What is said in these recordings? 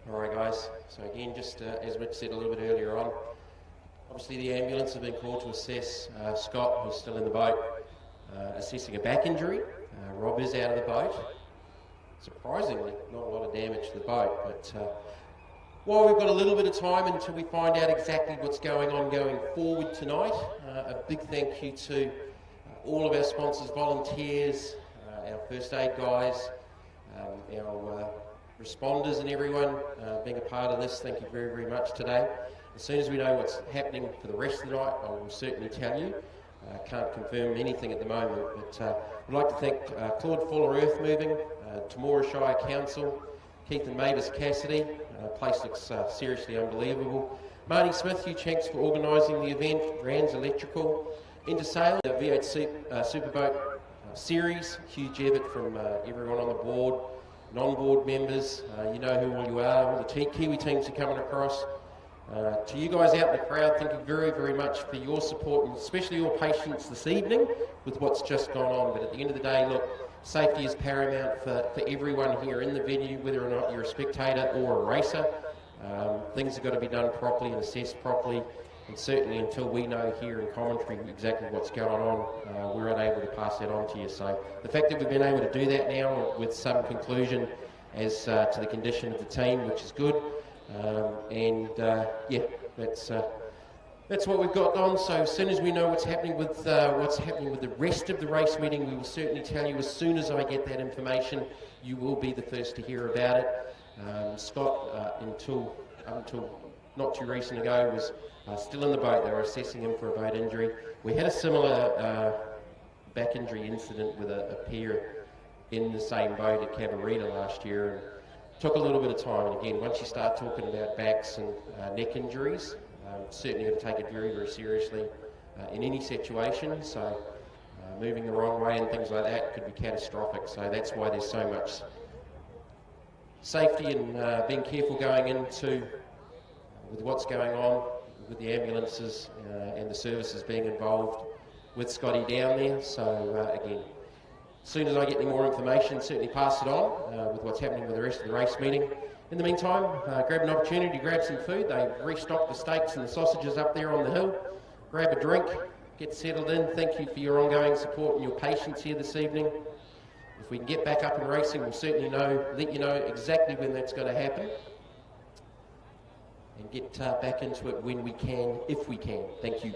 Alright guys, so again just as Rich said a little bit earlier on, obviously the ambulance have been called to assess Scott, who's still in the boat, assessing a back injury. Rob is out of the boat. Surprisingly, not a lot of damage to the boat, but while we've got a little bit of time until we find out exactly what's going on going forward tonight, a big thank you to all of our sponsors, volunteers, our first aid guys, our responders and everyone being a part of this. Thank you very, very much today. As soon as we know what's happening for the rest of the night, I will certainly tell you. Can't confirm anything at the moment, but I'd like to thank Claude Fuller Earth Moving, Temora Shire Council, Keith and Mavis Cassidy. Place looks seriously unbelievable. Marty Smith, huge thanks for organising the event. Rand's Electrical, Intersale, the V8 Superboat series, huge effort from everyone on the board, non-board members. You know who all you are, all the Kiwi teams are coming across. To you guys out in the crowd, thank you very, very much for your support and especially your patience this evening with what's just gone on. But at the end of the day, look, safety is paramount for everyone here in the venue, whether or not you're a spectator or a racer. Things have got to be done properly and assessed properly, and certainly until we know here in commentary exactly what's going on, we're unable to pass that on to you. So the fact that we've been able to do that now with some conclusion as to the condition of the team, which is good. Yeah, that's what we've got on. So as soon as we know what's happening with the rest of the race meeting, we will certainly tell you. As soon as I get that information, you will be the first to hear about it. Scott, until not too recent ago, was still in the boat. They were assessing him for a boat injury. We had a similar back injury incident with a pair in the same boat at Cabarita last year. And took a little bit of time, and again, once you start talking about backs and neck injuries, certainly got to take it very, very seriously in any situation. So moving the wrong way and things like that could be catastrophic. So that's why there's so much safety and being careful going into with what's going on with the ambulances and the services being involved with Scotty down there. So again, as soon as I get any more information, certainly pass it on with what's happening with the rest of the race meeting. In the meantime, grab an opportunity to grab some food. They've restocked the steaks and the sausages up there on the hill. Grab a drink, get settled in. Thank you for your ongoing support and your patience here this evening. If we can get back up and racing, we'll certainly let you know exactly when that's going to happen. And get back into it when we can, if we can. Thank you.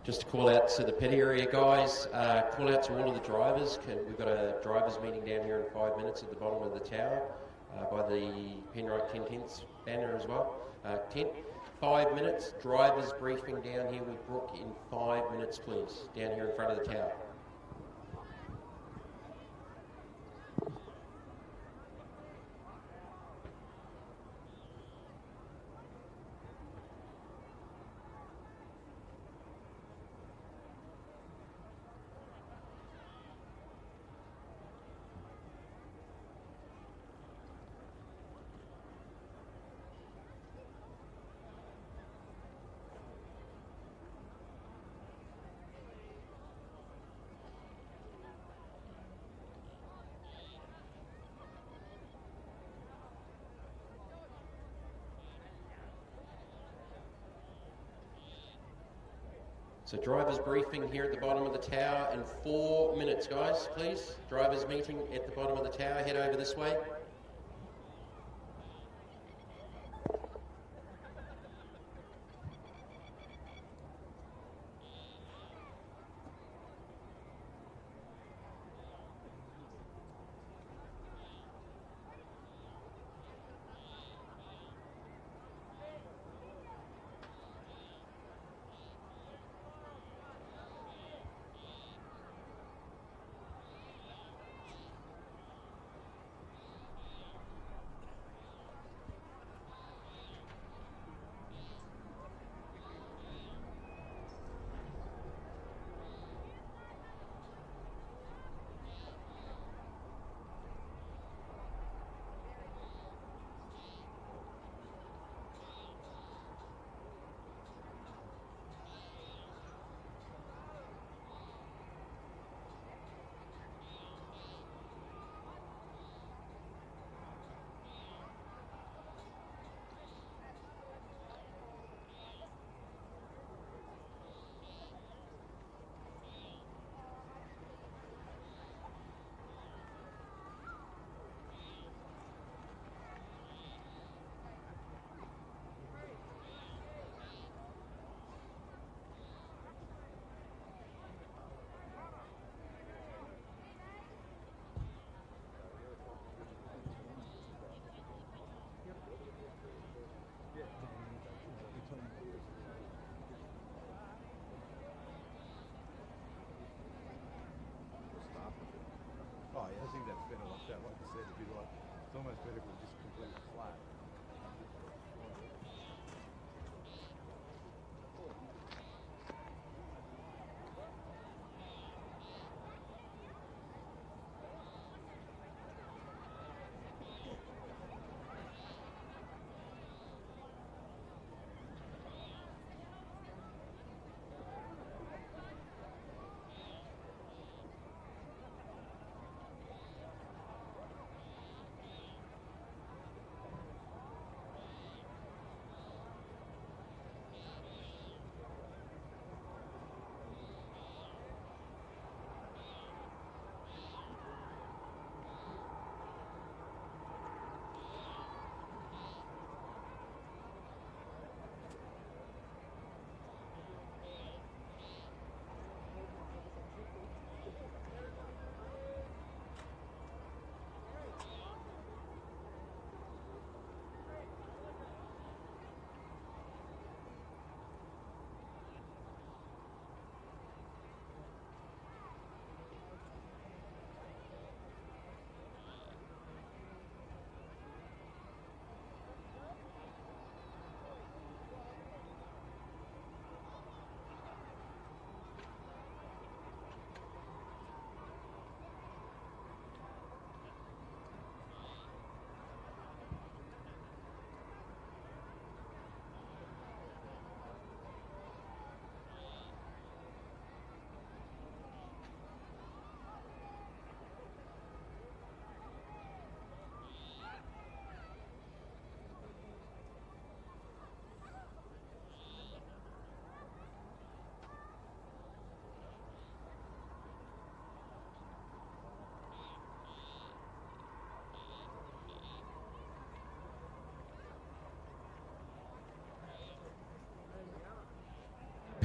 Just to call out to the pit area guys, call out to all of the drivers. We've got a drivers meeting down here in 5 minutes at the bottom of the tower by the Penrite 10/10 banner as well. 5 minutes, drivers briefing down here with Brooke in 5 minutes please, down here in front of the tower. So drivers briefing here at the bottom of the tower in 4 minutes, guys, please. Drivers meeting at the bottom of the tower. Head over this way. Oh yeah, I think that's better like that. Like you said, it'd be like, it's almost better if it was just completely flat.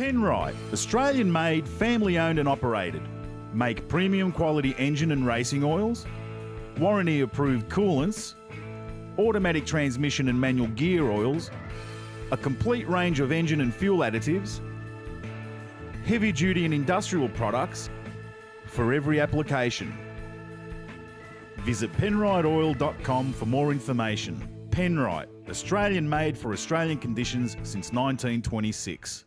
Penrite, Australian-made, family-owned and operated. Make premium quality engine and racing oils, warranty-approved coolants, automatic transmission and manual gear oils, a complete range of engine and fuel additives, heavy-duty and industrial products for every application. Visit penriteoil.com for more information. Penrite, Australian-made for Australian conditions since 1926.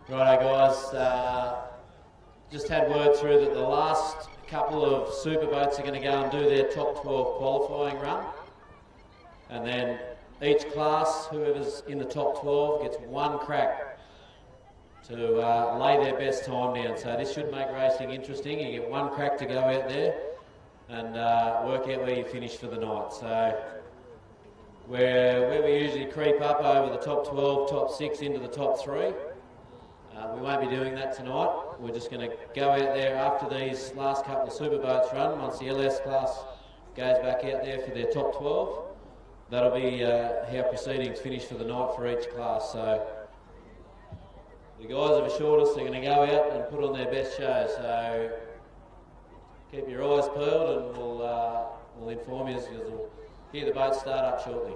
Righto guys, just had word through that the last couple of superboats are going to go and do their top 12 qualifying run, and then each class, whoever's in the top 12 gets one crack to lay their best time down. So this should make racing interesting. You get one crack to go out there and work out where you finish for the night. So where we usually creep up over the top 12, top 6 into the top 3. We won't be doing that tonight. We're just going to go out there after these last couple of superboats run. Once the LS class goes back out there for their top 12, that'll be how proceedings finish for the night for each class. So the guys have assured us they're going to go out and put on their best show. So keep your eyes peeled, and we'll inform you as we'll hear the boat start up shortly.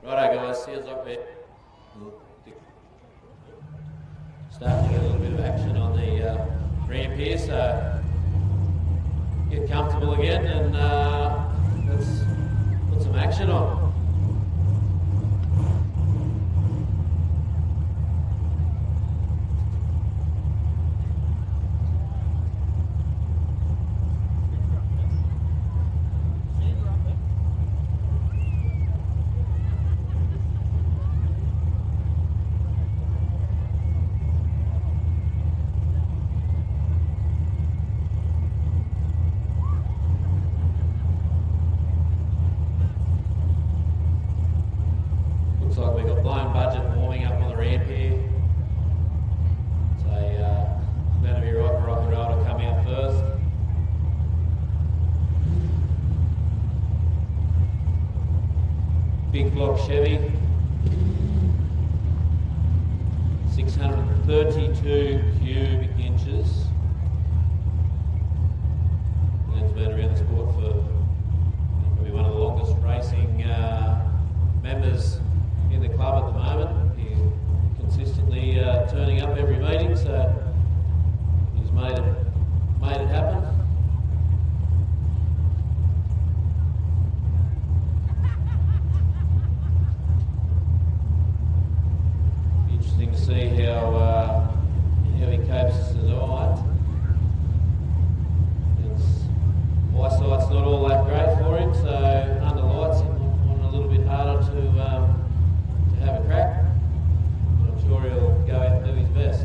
Righto guys, sounds like we're starting to get a little bit of action on the ramp here, so get comfortable again and let's put some action on. Looks like we've got blown budget warming up on the ramp here. So going to be right for rock and roll to come out first. Big block Chevy, 632 cubic inches. It's been around the sport for probably one of the longest racing members in the club at the moment. He's consistently turning up every meeting, so he's made it happen. Be interesting to see how he copes tonight. Eyesight's not all that great for him, so under lights it might find it a little bit harder to have a crack, but I'm sure he'll go out and do his best.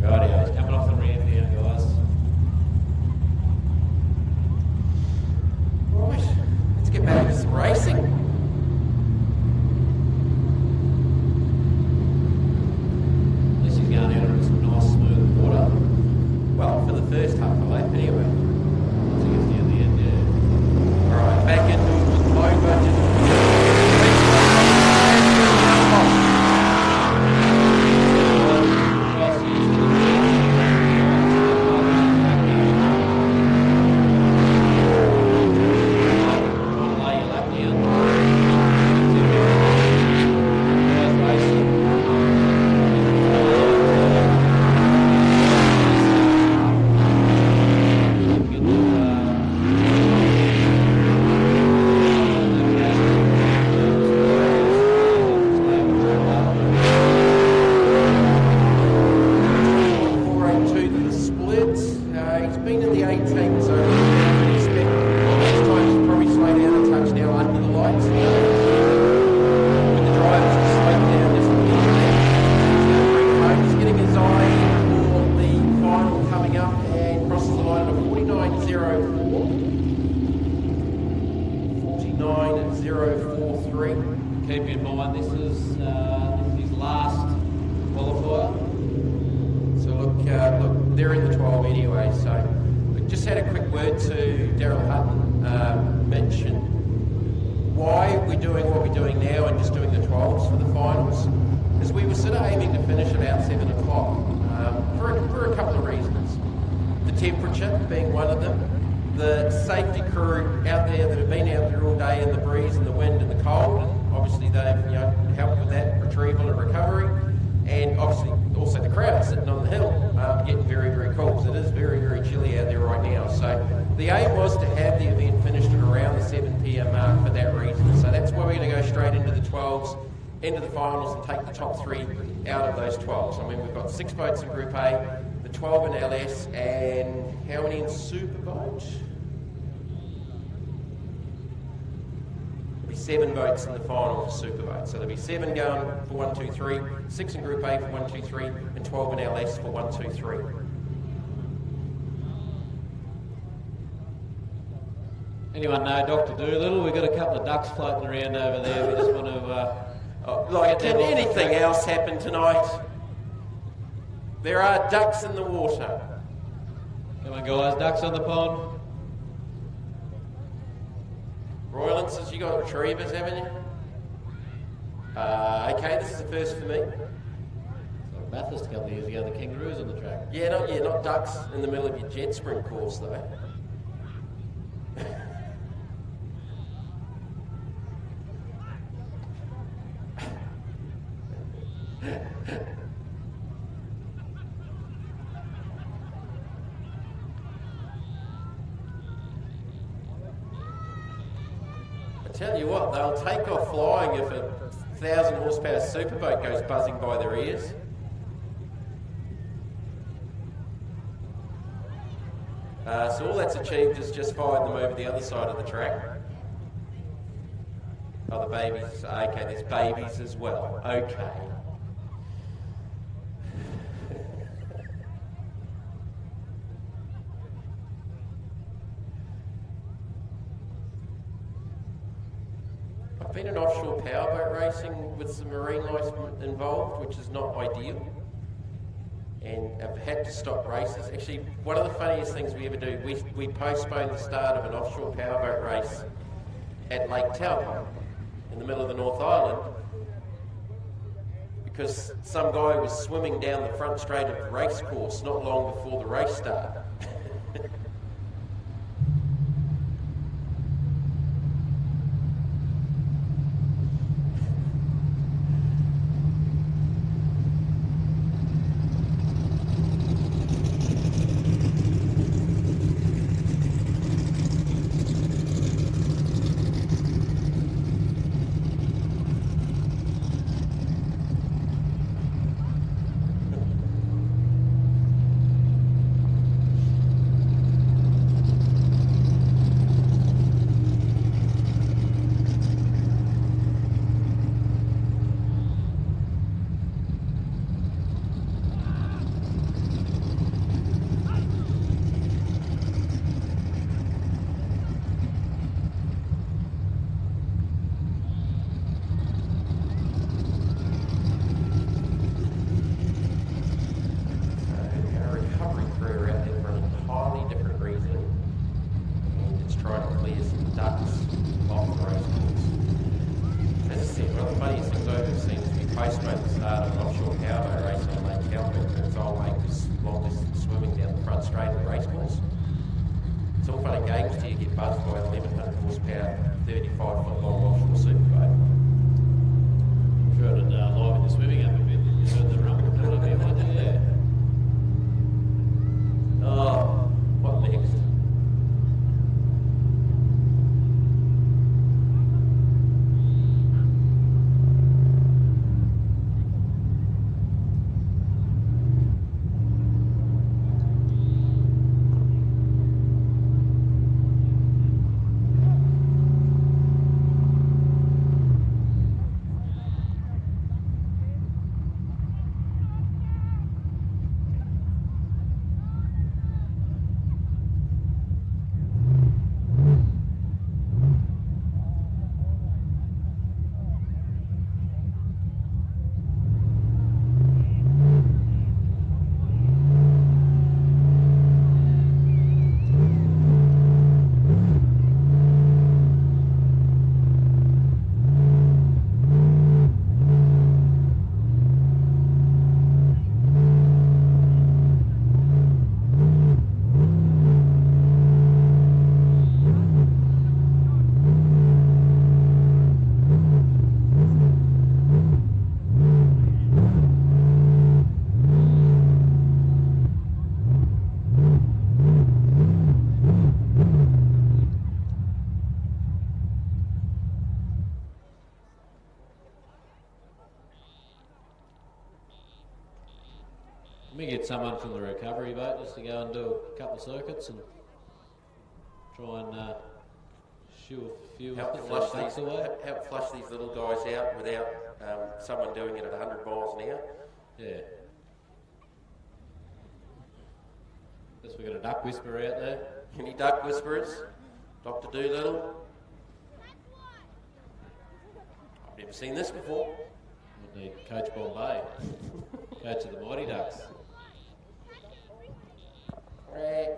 Rightio, he's coming off the ramp here, guys. Right, let's get back to some racing. Going out on some nice smooth water. Well, for the first half of the lap anyway. Once it gets down the end, yeah. Alright, back into it with low budget. Keep in mind this is his last qualifier. So look, they're in the 12 anyway, so we just had a quick word to Daryl Hutton, mention why we're doing what we're doing now and just doing the 12s for the finals, because we were sort of aiming to finish about 7 o'clock for a couple of reasons. The temperature being one of them, the safety crew out there that have been out there all day in the breeze and the wind and the cold, and obviously they've helped with that retrieval and recovery, and obviously also the crowd sitting on the hill getting very, very cold, because it is very, very chilly out there right now. So the aim was to have the event finished at around the 7 p.m. mark for that reason. So that's why we're going to go straight into the 12s, into the finals, and take the top 3 out of those 12s. I mean, we've got 6 boats in Group A, the 12 in LS, and how many in Superboat? 7 boats in the final for Superboat. So there'll be 7 going for 1, 2, 3, 6 in Group A for 1, 2, 3, and 12 in LS for 1, 2, 3. Anyone know Dr. Doolittle? We've got a couple of ducks floating around over there. We just want to... Can anything else happen tonight? There are ducks in the water. Come on guys, ducks on the pond. Roylances, you got retrievers, haven't you? Okay, this is the first for me. Bathurst a couple of years ago, the kangaroos on the track. Yeah, not ducks in the middle of your jet sprint course though. Tell you what, they'll take off flying if a 1,000 horsepower superboat goes buzzing by their ears. So all that's achieved is just fired them over the other side of the track. Oh, the babies. Okay, there's babies as well. Okay. I've been in offshore powerboat racing with some marine life involved, which is not ideal. And I've had to stop races. Actually, one of the funniest things we ever do, we postponed the start of an offshore powerboat race at Lake Taupo in the middle of the North Island because some guy was swimming down the front straight of the race course not long before the race started. Let me get someone from the recovery boat just to go and do a couple of circuits and try and shoo a few help flush these little guys out without someone doing it at 100 miles an hour. Yeah. Guess we've got a duck whisperer out there. Any duck whisperers? Dr. Doolittle? I've never seen this before. We need Coach Bombay, coach of the Mighty Ducks. Right.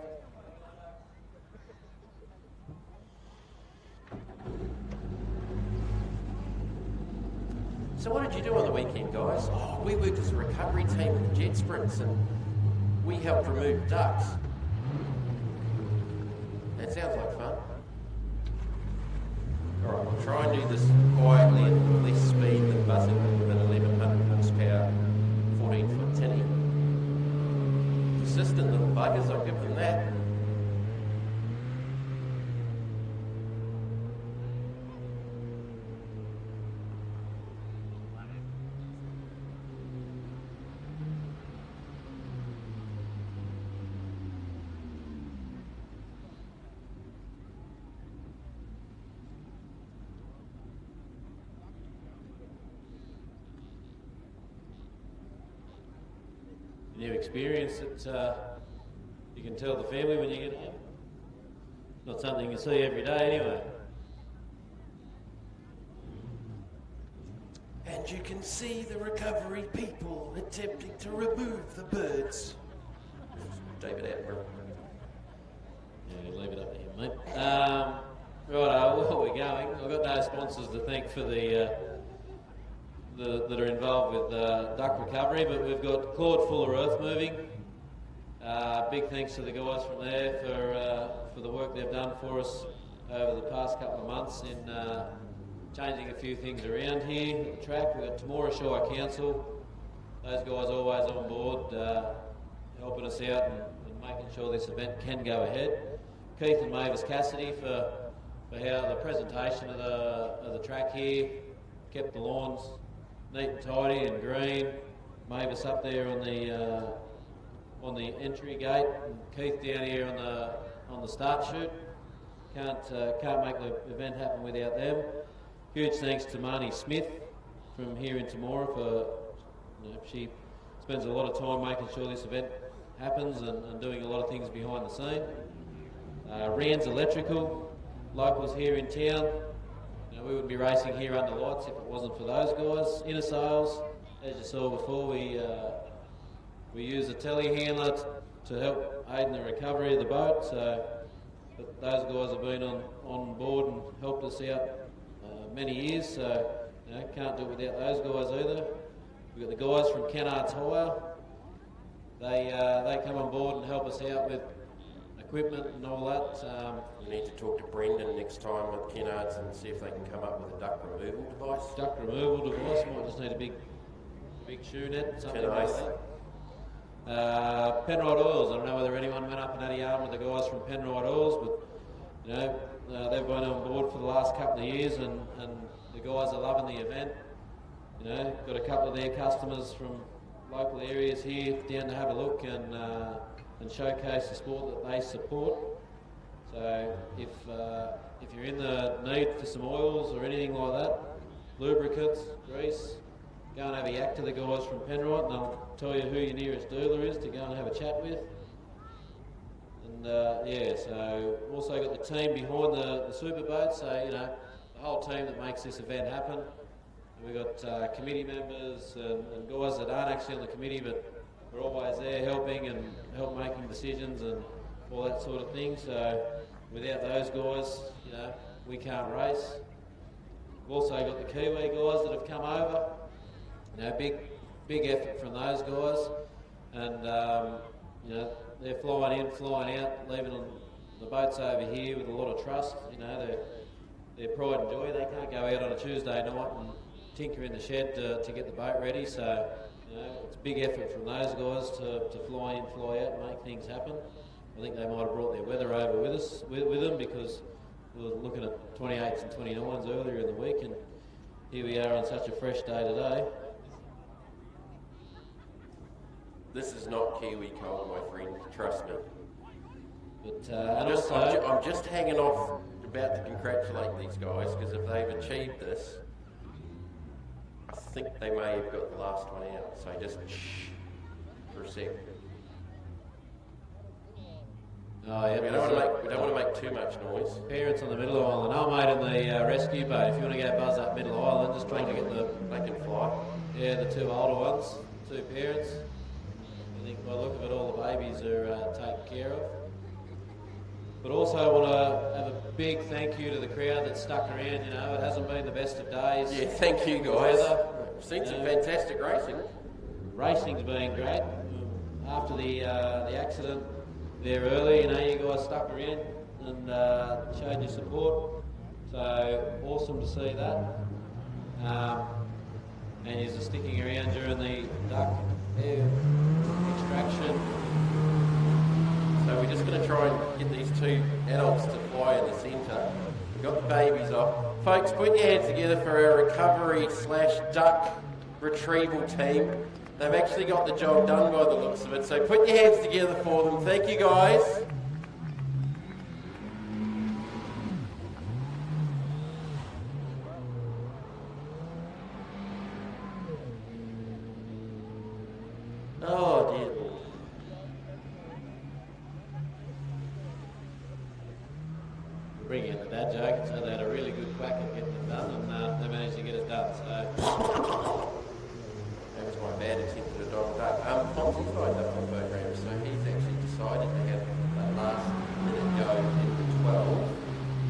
So what did you do on the weekend, guys? Oh, we worked as a recovery team with the jet sprints, and we helped remove ducks. That sounds like fun. Alright, we'll try and do this quietly and less speed than buzzing with an 1100 horsepower 14-foot tinny. Persistent little buggers, I'll give them that. New experience that you can tell the family when you get home. Not something you see every day anyway. And you can see the recovery people attempting to remove the birds. David Attenborough. Yeah, leave it up to him, mate. Right, where are we going? I've got no sponsors to thank for that are involved with duck recovery, but we've got Claude Fuller Earth Moving. Big thanks to the guys from there for the work they've done for us over the past couple of months in changing a few things around here at the track. We've got Temora Shire Council. Those guys always on board, helping us out and making sure this event can go ahead. Keith and Mavis Cassidy for how the presentation of the track here kept the lawns neat and tidy and green. Mavis up there on the entry gate, and Keith down here on the start chute. Can't make the event happen without them. Huge thanks to Marnie Smith from here in Temora for she spends a lot of time making sure this event happens and doing a lot of things behind the scene. Rand's Electrical, locals here in town. We wouldn't be racing here under lights if it wasn't for those guys. Inner Sales, as you saw before, we use a telehandler to help aid in the recovery of the boat. So but those guys have been on board and helped us out many years. So can't do it without those guys either. We've got the guys from Kennards Hire. They come on board and help us out with equipment and all that. You need to talk to Brendan next time with Kennards and see if they can come up with a duck removal device. Duck removal device, might just need a big shoe net, something like that. Penrite Oils, I don't know whether anyone went up and had a yarn with the guys from Penrite Oils, but they've been on board for the last couple of years and the guys are loving the event. Got a couple of their customers from local areas here down to have a look and showcase the sport that they support. So if you're in the need for some oils or anything like that, lubricants, grease, go and have a yak to the guys from Penrite and they'll tell you who your nearest dealer is to go and have a chat with. And so also got the team behind the Superboats, so the whole team that makes this event happen. And we've got committee members and guys that aren't actually on the committee but we're always there helping and help making decisions and all that sort of thing. So without those guys, we can't race. We've also got the Kiwi guys that have come over. Big effort from those guys, and they're flying in, flying out, leaving on the boats over here with a lot of trust. Their pride and joy. They can't go out on a Tuesday night and tinker in the shed to get the boat ready. So it's a big effort from those guys to fly in, fly out, and make things happen. I think they might have brought their weather over with them because we were looking at 28s and 29s earlier in the week, and here we are on such a fresh day today. This is not Kiwi cold, my friend, trust me. But I'm just hanging off about to congratulate these guys because if they've achieved this, I think they may have got the last one out. So just shh for a sec. Oh, yeah, we don't want to make too much noise. Parents on the middle island. I'm mate in the rescue boat. If you want to go buzz up middle island, just trying to get they can fly. Yeah, the two older ones, two parents. I think by the look of it, all the babies are taken care of. But also I want to have a big thank you to the crowd that stuck around. It hasn't been the best of days. Yeah, thank you guys. We've seen some fantastic racing. racing's been great. After the accident there early, you know, you guys stuck around and showed your support. So awesome to see that. And you're sticking around during the duck air extraction. So we're just going to try and get these two adults to fly in the centre. We've got the babies off. Folks, put your hands together for our recovery/duck retrieval team. They've actually got the job done by the looks of it. So put your hands together for them. Thank you, guys. Oh, dear Lord. Bring in the dad joke, so they had a really good whack at getting it done, and they managed to get it done. So that was my bad attempt at a dog duck. Fonzie's lined up on the program, so he's actually decided to have that last minute go into 12.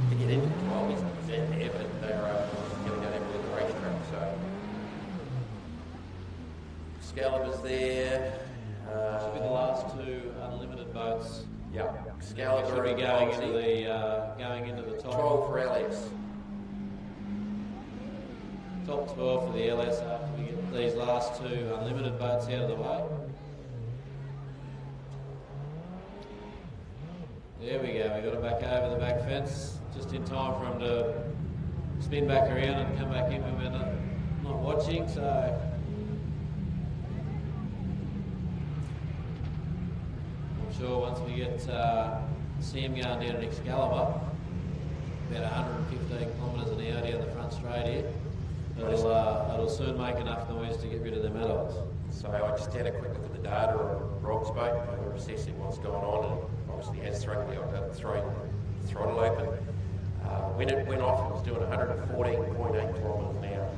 To get into 12, he's not there, but they're going to go have a little racetrack. So Excalibur's there. should be the last two unlimited boats. Yeah, Excalibur Should be going into the top 12 for Alex. Top 12 for the LS after we get these last two unlimited boats out of the way. There we go, we got it back over the back fence, just in time for him to spin back around and come back in when we're not watching, so. I'm sure once we get Sam going down at Excalibur, about 115 kilometres an hour down the front straight here, it'll soon make enough noise to get rid of them adults. So I just had a quick look at the data on Rob's boat. We were assessing what's going on, and obviously has thrown the throttle open. When it went off, it was doing 114.8 kilometres an hour.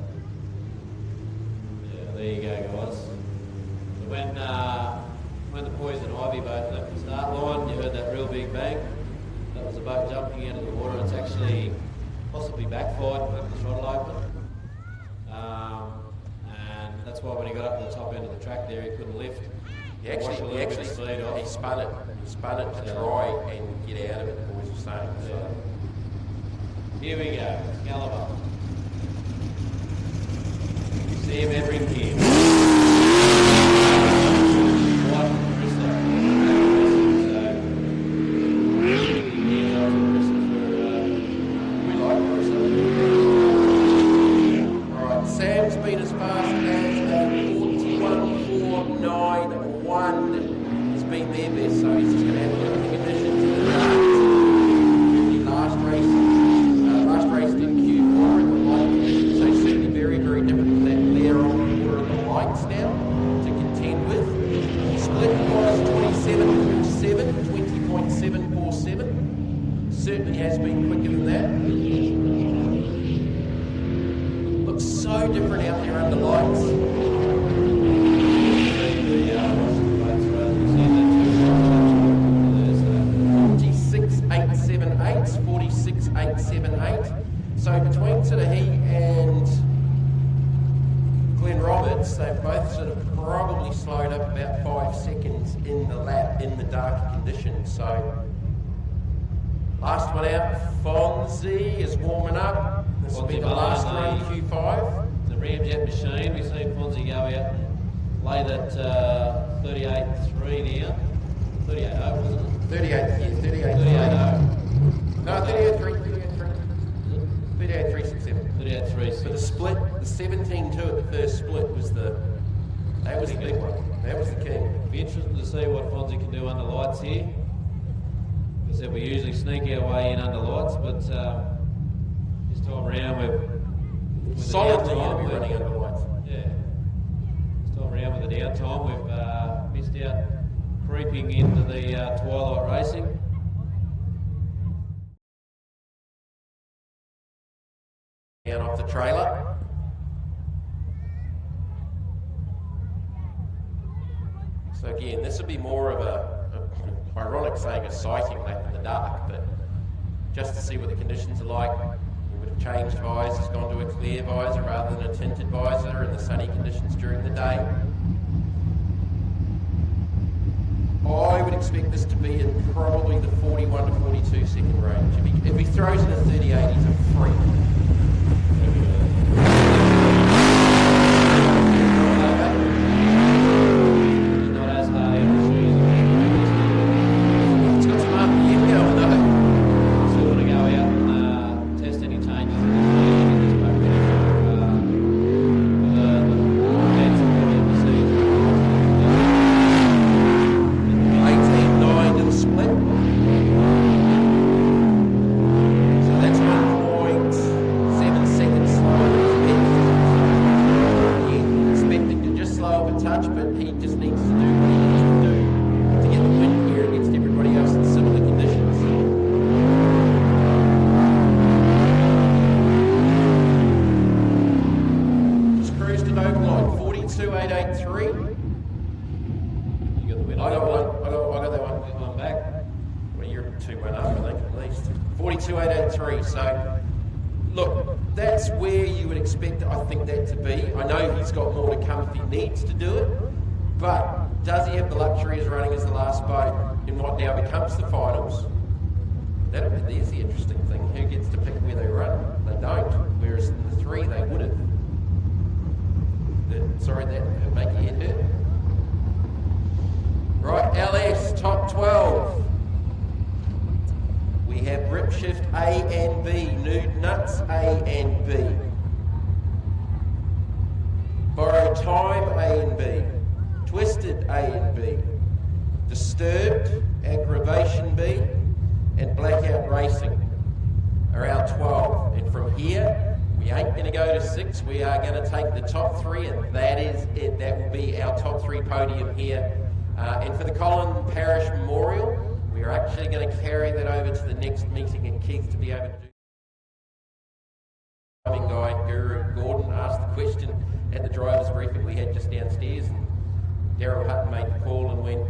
Yeah, there you go, guys. So when the Poison Ivy boat left the start line, you heard that real big bang. That was the boat jumping out of the water. It's actually possibly backfired with the throttle open. And that's why when he got up to the top end of the track there, he couldn't lift. He actually spun it. He spun it to try and get out of it, the boys were saying. So. Here we go, Excalibur. See him entering here. Sam's been as fast as a 41.491. He's been their best, so he's just going to have a look at the conditions in the dark. The last race in Q4 in the light conditions, so certainly very, very different to that layer on the water of the lights now to contend with. Split was 27.7, 20.747. Certainly has been quicker than that. So different out there under lights. 46.878, 46.878. So between sort of he and Glenn Roberts, they've both sort of probably slowed up about 5 seconds in the lap in the darker conditions. So last one out, Fonzie is warming up. This will be the last run, Q5. The Ramjet machine, we've seen Fonzie go out and lay that 38.3 down. 38.0, wasn't it? 38.0. No, 38.3. 38.367. 38.3. For the split, the 17.2 at the first split was the big one. That was the key. It'll be interesting to see what Fonzie can do under lights here. As I said, we usually sneak our way in under lights, but this time around with solidly going to be running under lights. Yeah. This time around with the downtime, we've missed out creeping into the twilight racing. Down off the trailer. So again, this would be more of a ironic saying a sighting lap in the dark, but just to see what the conditions are like. We would have changed visors, gone to a clear visor rather than a tinted visor in the sunny conditions during the day. expect this to be in probably the 41 to 42 second range. If he throws in a 38, he's a freak. So, look, that's where you would expect, I think, that to be. I know he's got more to come if he needs to do it, but does he have the luxury as running as the last boat in what now becomes the finals? There's the interesting thing. Who gets to pick where they run? They don't, whereas in the 3 they would have. Sorry, that would make your head hurt. Right, LS, top 12. We have Rip Shift A and B, Nude Nuts A and B, Borrow Time A and B, Twisted A and B, Disturbed, Aggravation B, and Blackout Racing are our 12. And from here, we ain't going to go to 6. We are going to take the top 3, and that is it. That will be our top 3 podium here. And for the Colin Parish Memorial, we are actually going to carry that over to the next meeting, and Keith to be able to do. Driving guy Guru Gordon asked the question at the driver's briefing we had just downstairs, and Daryl Hutton made the call and went,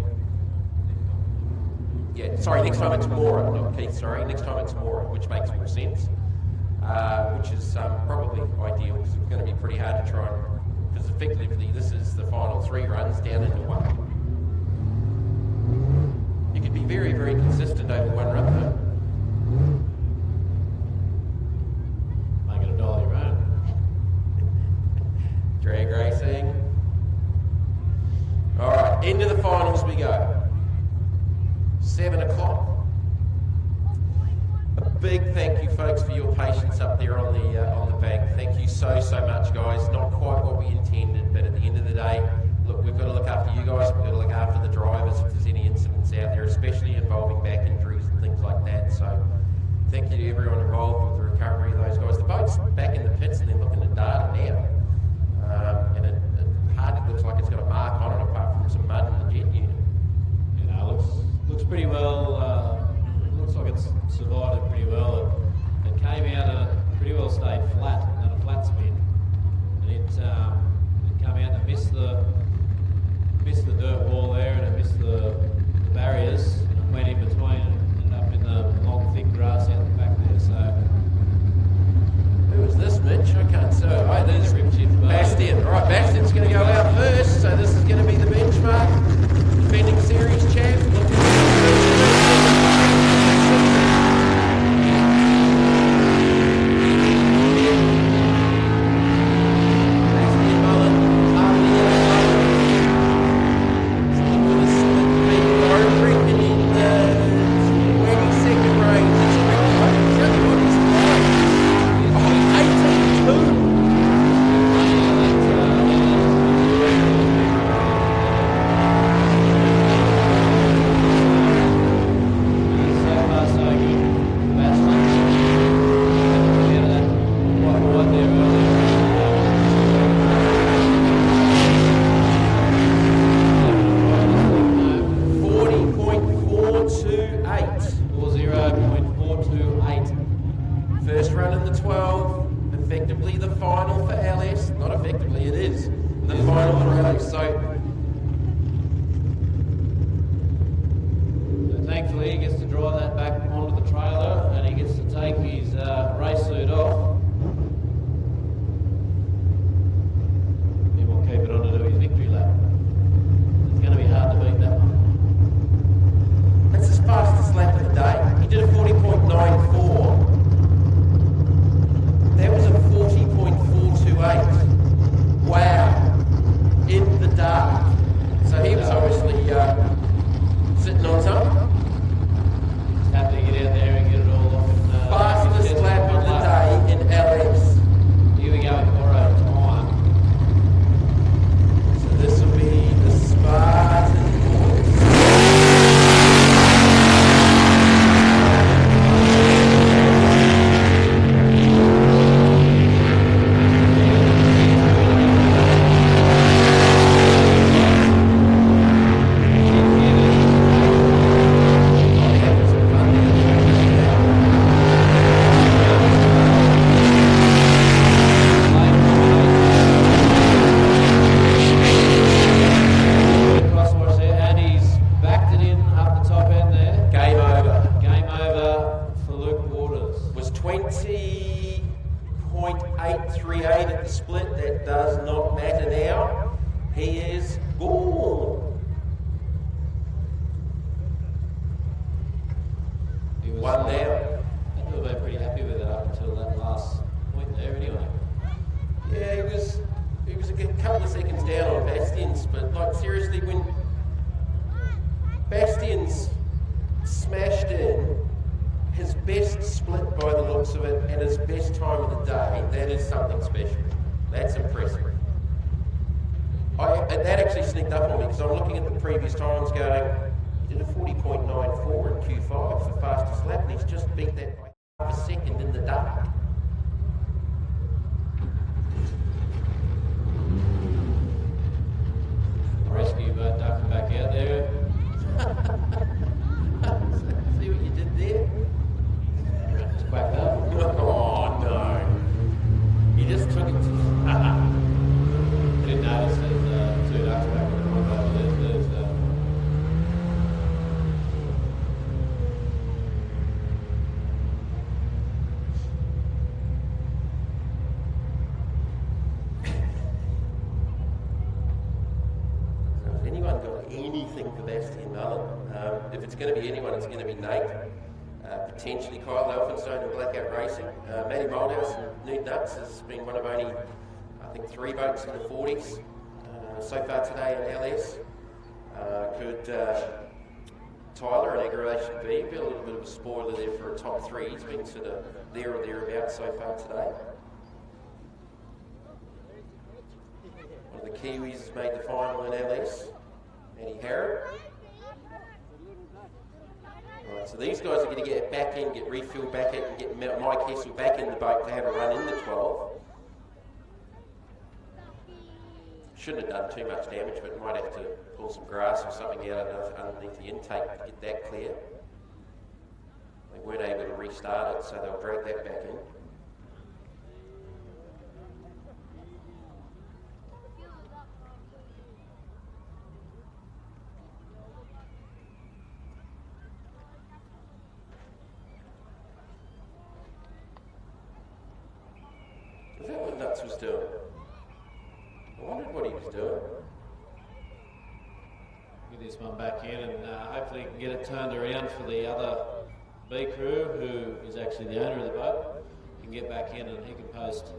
yeah, sorry, next time it's Temora, not Keith, sorry, next time it's Temora, which makes more sense, which is probably ideal, because it's going to be pretty hard to try and, because effectively this is the final 3 runs down into 1. You could be very, very consistent over 1 run though. Make it a dolly run. Drag racing. Alright, into the finals we go. 7 o'clock. A big thank you folks for your patience up there on the bank. Thank you so much guys. Not quite what we intended, but at the end of the day, look, we've got to look after you guys, we've got to look after the drivers if there's any incidents out there, especially involving back injuries and things like that. So thank you to everyone involved with the recovery of those guys. The boat's back in the pits and they're looking at data now. And it hardly looks like it's got a mark on it apart from some mud in the jet unit. You know, looks pretty well, looks like it's survived it pretty well. It came out and pretty well stayed flat, and a flat spin. And it came out and missed the dirt wall there, and it missed the barriers, and it went in between and ended up in the long thick grass out the back there. So who is this, Mitch? I can't see. Oh, there's Bastian. All right, Bastian's going to go out first, so this is going to be the benchmark. Defending series champ. .838 at the split. That does not matter now. He is gone. He was, One now. I think we've been pretty happy with it up until that last point there anyway. Yeah, he was a couple of seconds down on Bastian's, but like seriously, when Bastian's smashed in his best split by the looks of it and his best time of the day, that is something special. That's impressive. That actually sneaked up on me because I'm looking at the previous times going, he did a 40.94 in Q5 for fastest lap, and he's just beat that by half a second in the dark. The rescue boat ducking back out there. See what you did there? Just backed up. Oh no. He just took it to... I didn't notice that two ducks back in the front over there. So. So has anyone got anything for Bastian Mullen? If it's going to be anyone, it's going to be Nate. Potentially Kyle Elphinstone and Blackout Racing. Matty Moldhouse and Nude Nuts has been one of only, I think, 3 boats in the 40s so far today in LS. Could Tyler in Aggravation B be a little bit of a spoiler there for a top 3? He's been sort of there or thereabouts so far today. One of the Kiwis has made the final in LS. Matty Harrod. Right, so these guys are going to get back in, get refueled back in, and get Mike Hessel back in the boat to have a run in the 12. Shouldn't have done too much damage, but might have to pull some grass or something out underneath the intake to get that clear. They weren't able to restart it, so they'll drag that back in. Is that what Nuts was doing? I wondered what he was doing. Get this one back in and hopefully he can get it turned around for the other B crew, who is actually the owner of the boat. He can get back in and he can post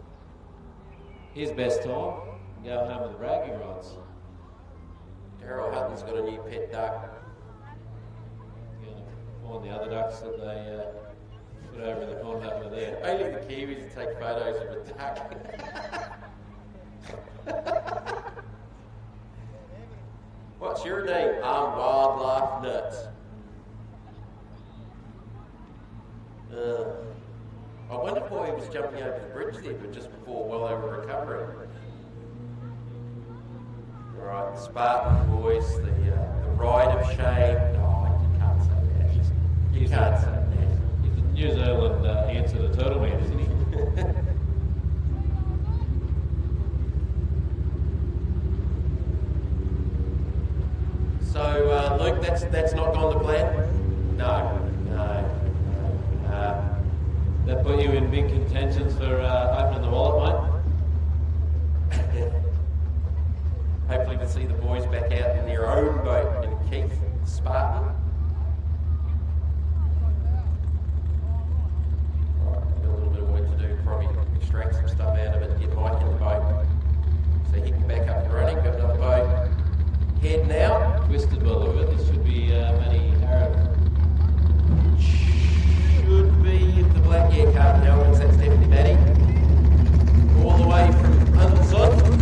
his best time and go home with the bragging rights. Daryl Hutton's got a new pet duck. Going to find the other ducks that they put over in the pond over there. Only the Kiwis take photos of a duck. What's your name? I'm Wildlife Nuts. I wondered why he was jumping over the bridge there, but just before well over recovering. Alright, the Spartan boys, the ride of shame. No, you can't say that. You can't say that. He's the New Zealand answer to Turtle Man, isn't he? So, Luke, that's not gone to plan? No. That put you in big contentions for opening the wallet, mate? Hopefully we'll see the boys back out in their own boat in Keith, Spartan. Right, got a little bit of work to do, probably extract some stuff out of it, get Mike in the boat so he can back up and running. Got another boat heading out. Twisted by the look of it. This should be Matty Harrod. Should be if the black air card helmets, that's definitely Matty. All the way from Huntington.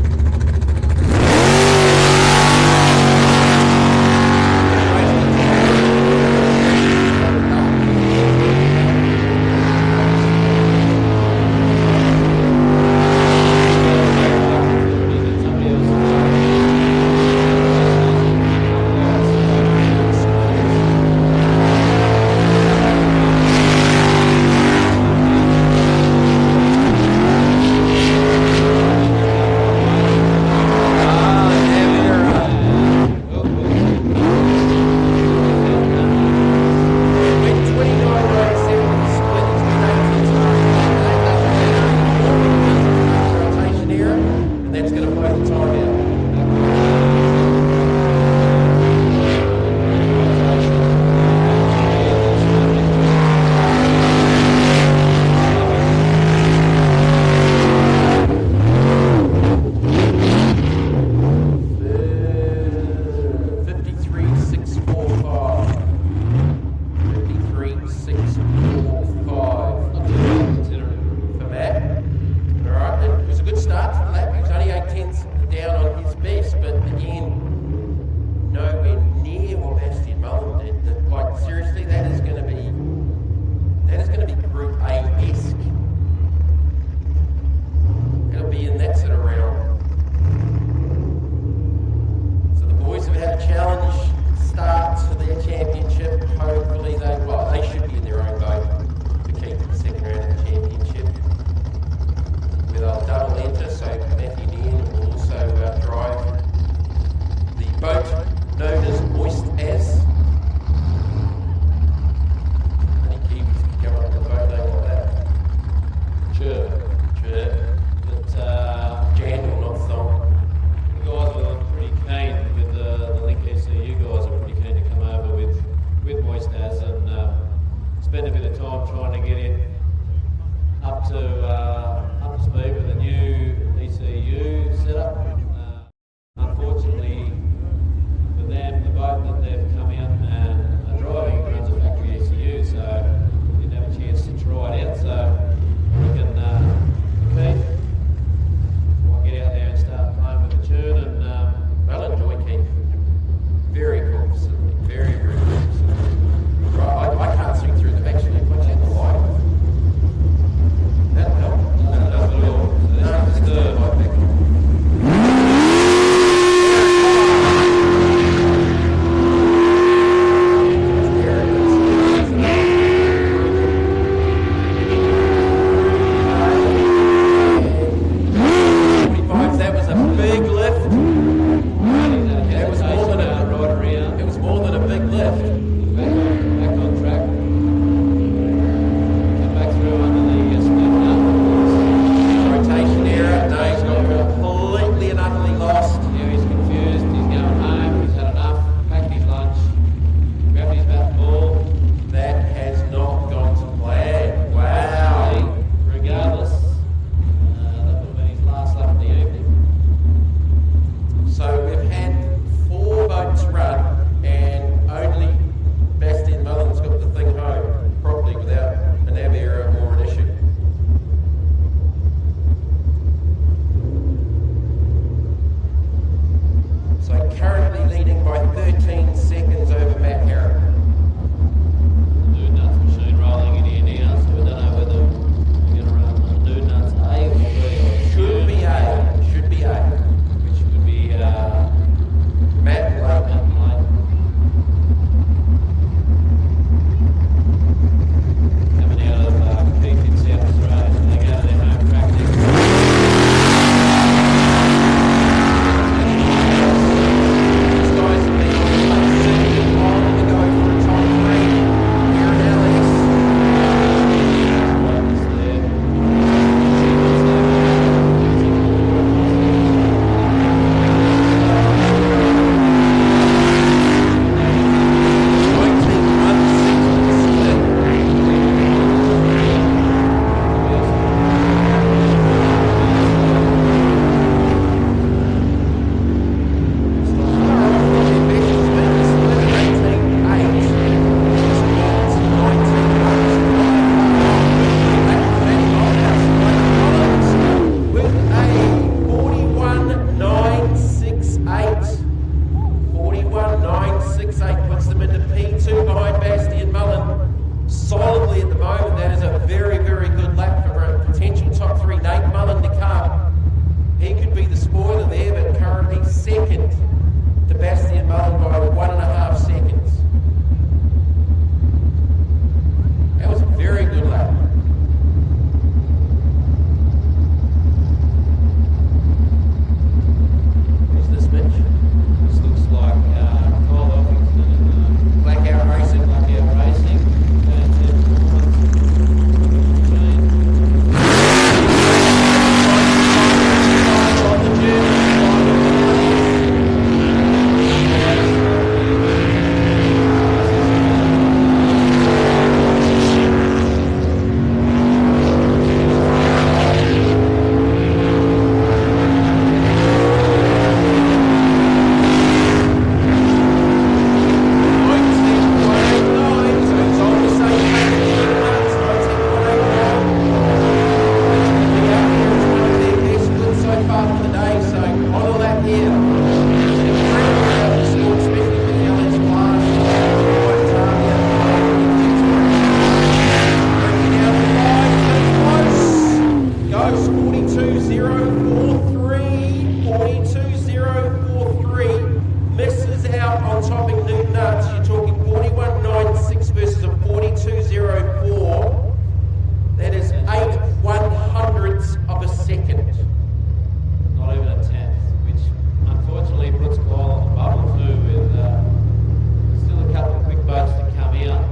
nuts, you're talking 41.96 versus a 42.04. That is 8/100ths of a second. Not even a tenth, which unfortunately puts Kyle on the bubble too, with still a couple of quick boats to come out.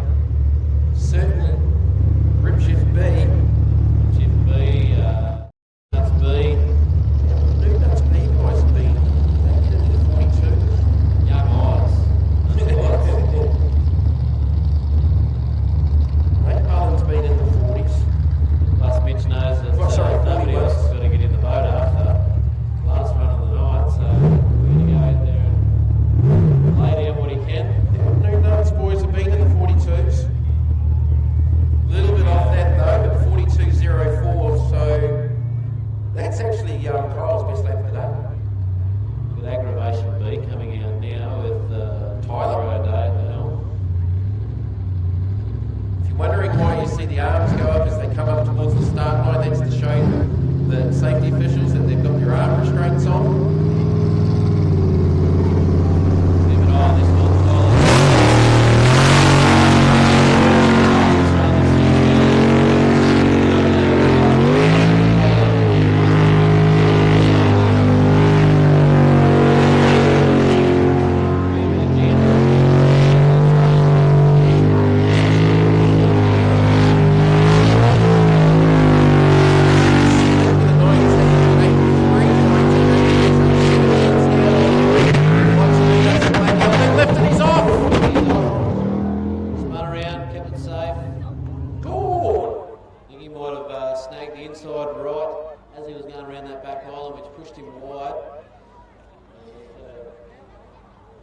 Certainly. Rip Shift B. Shift B, Nuts B. New Nuts B guys have been making it into the 42. Young eyes. Mate Mullen's been in the 40s. Plus Mitch knows that Oh, sorry, nobody 41. else has got to get in the boat after last run of the night, so we're going to go out there and lay down what he can. New Nuts boys have been in the 42s. A little bit off that though, but 42.04, so that's actually Kyle's best lap for the day. With Aggravation B coming out now with Tyler. O'Day at the helm. If you're wondering why you see the arms go up as they come up towards the start line, that's to show the safety officials that they've got their arm restraints on. Keep an eye on this one.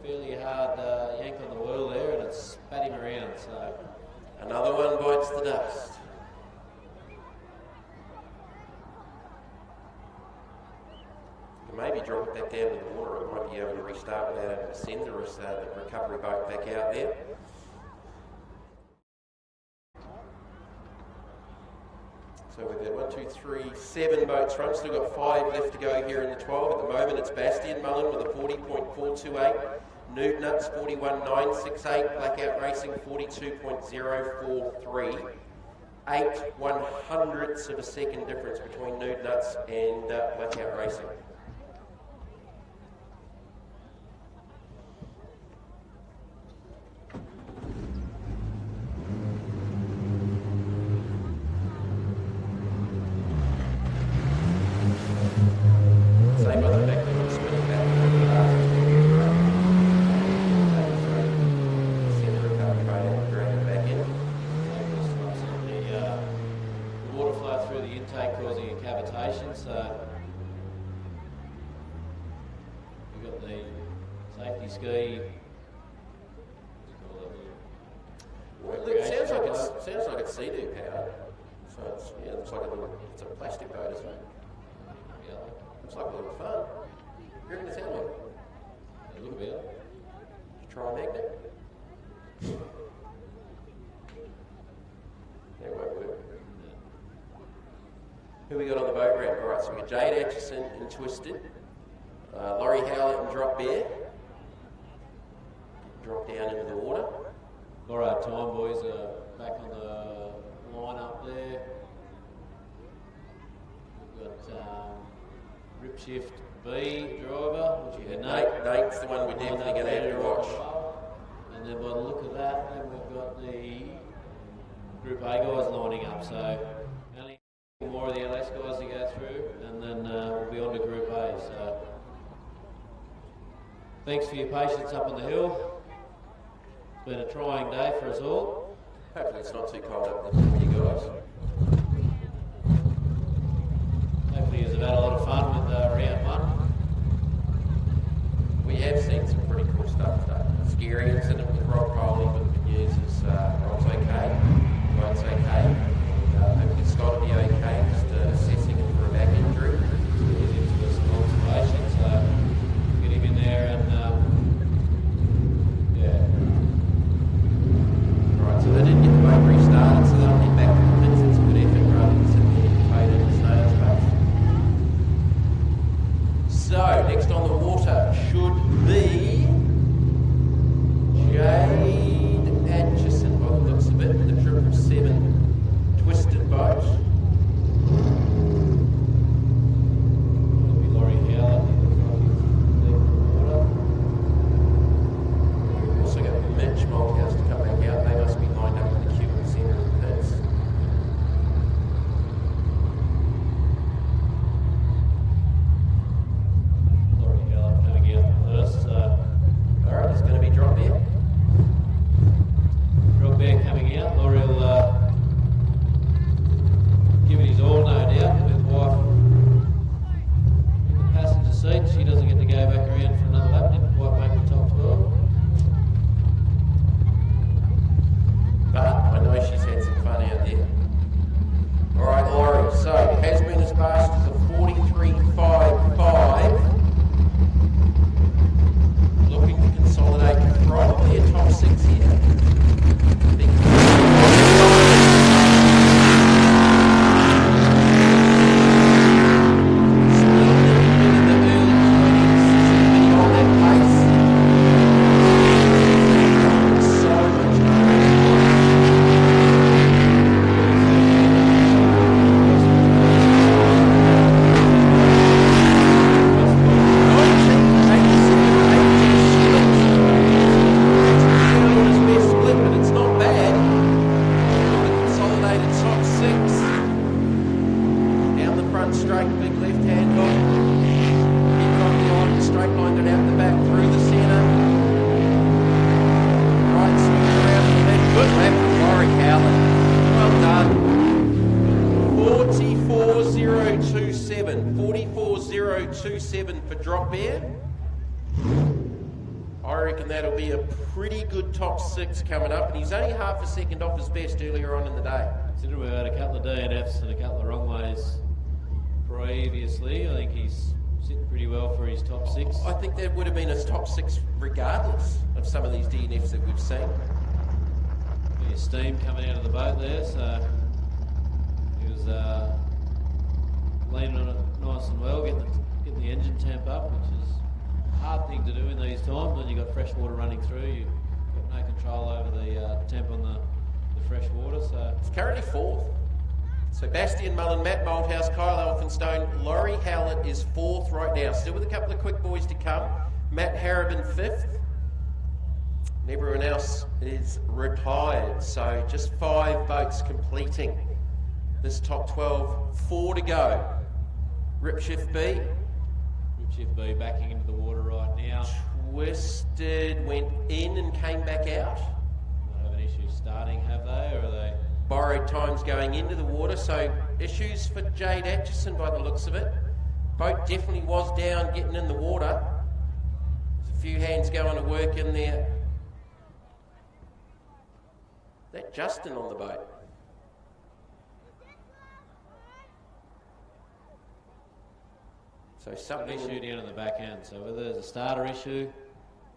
Fairly hard yank on the wheel there, and it spat him around. So Another one bites the dust. You can maybe drop it back down to the water. It might be able to restart without having to send the recovery boat back out there. So we've got 1, 2, 3, 7 boats run. Still got 5 left to go here in the 12. At the moment, it's Bastian Mullen with a 40.428. Nude Nuts 41.968. Blackout Racing 42.043. 8/100ths of a second difference between Nude Nuts and Blackout Racing. Same other fact that I'm spinning back send the recovery boat and drag it back in. the water flow through the intake causing a cavitation. So we've got the safety ski. Well, it sounds like it's sea-doo powered. So it's, yeah, it looks like it's a plastic boat, isn't it? Yeah, Looks like a little fun. You're going to tell me. a little bit. Try a magnet. That won't work. Who we got on the boat ramp? All right, so we got Jade Atchison in Twisted, Laurie Howlett and Drop Bear. Drop down into the water. Borrowed Time boys are back on the line up there. We've got Rip Shift B driver, which we had Nate's the one we're definitely going to have to watch. And then by the look of that, then we've got the Group A guys lining up. So only more of the LS guys to go through, and then we'll be on to Group A. So thanks for your patience up on the hill. It's been a trying day for us all. Hopefully it's not too cold up there for you guys. Hopefully you've had a lot of fun with round one. We have seen some pretty cool stuff today. Scary incident with Rob Coley, but the good news is Rob's okay, Boat's okay, and hopefully Scott will be okay, just assessing him for a back injury. He's into some observation, so get him in there and yeah. Right, so they didn't get the boat restarted, so they'll head back to the pits. It's a good effort rather than sitting there paid in the snail's pace. So, next on the water should be 0.027 for drop air. I reckon that'll be a pretty good top 6 coming up, and he's only half a second off his best earlier on in the day. Considering we had a couple of DNFs and a couple of wrong ways previously, I think he's sitting pretty well for his top 6. I think that would have been his top 6 regardless of some of these DNFs that we've seen. There's steam coming out of the boat there, so he was leaning on it nice and well, getting the engine temp up, which is a hard thing to do in these times when you've got fresh water running through. You've got no control over the temp on the fresh water. So it's currently 4th. So Bastian Mullen, Matt Malthouse, Kyle Elphinstone, Laurie Howlett is 4th right now. Still with a couple of quick boys to come. Matt Harriban 5th. And everyone else is retired. So just 5 boats completing this top 12. 4 to go. Ripshift B. Ripshift B backing into the water right now. Twisted went in and came back out. Don't have an issue starting, have they, or are they? Borrowed times going into the water, so issues for Jade Atchison by the looks of it. Boat definitely was down getting in the water. There's a few hands going to work in there. Is that Justin on the boat? So something issue down in the back end. So whether there's a starter issue,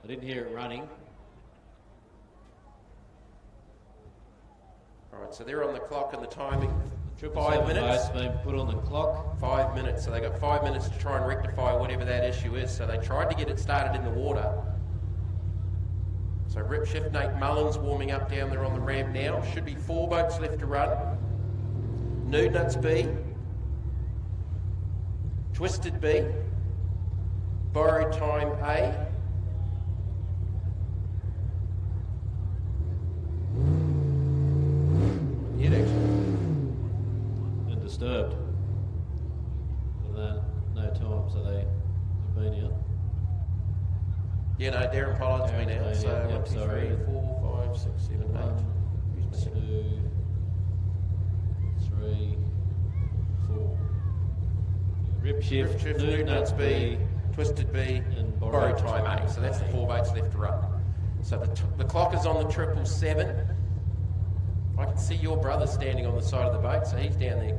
I didn't hear it running. All right, so they're on the clock and the timing. 5 minutes. Been put on the clock. 5 minutes. So they got 5 minutes to try and rectify whatever that issue is. So they tried to get it started in the water. So Ripshift Nate Mullins warming up down there on the ramp now. Should be 4 boats left to run. Nudes B. Twisted B. Borrowed Time A. Yet actually. And disturbed. With no time, so they've been out. Yeah, no, Darren Pollard's been out. So yep, 1, 2, 3, 4, 5, 6, 7, 8. 2, 3, 4. Ripshift, Nudes B, Twisted B, and Borrowed Time A. So that's the 4 boats left to run. So the clock is on the 777. I can see your brother standing on the side of the boat, so he's down there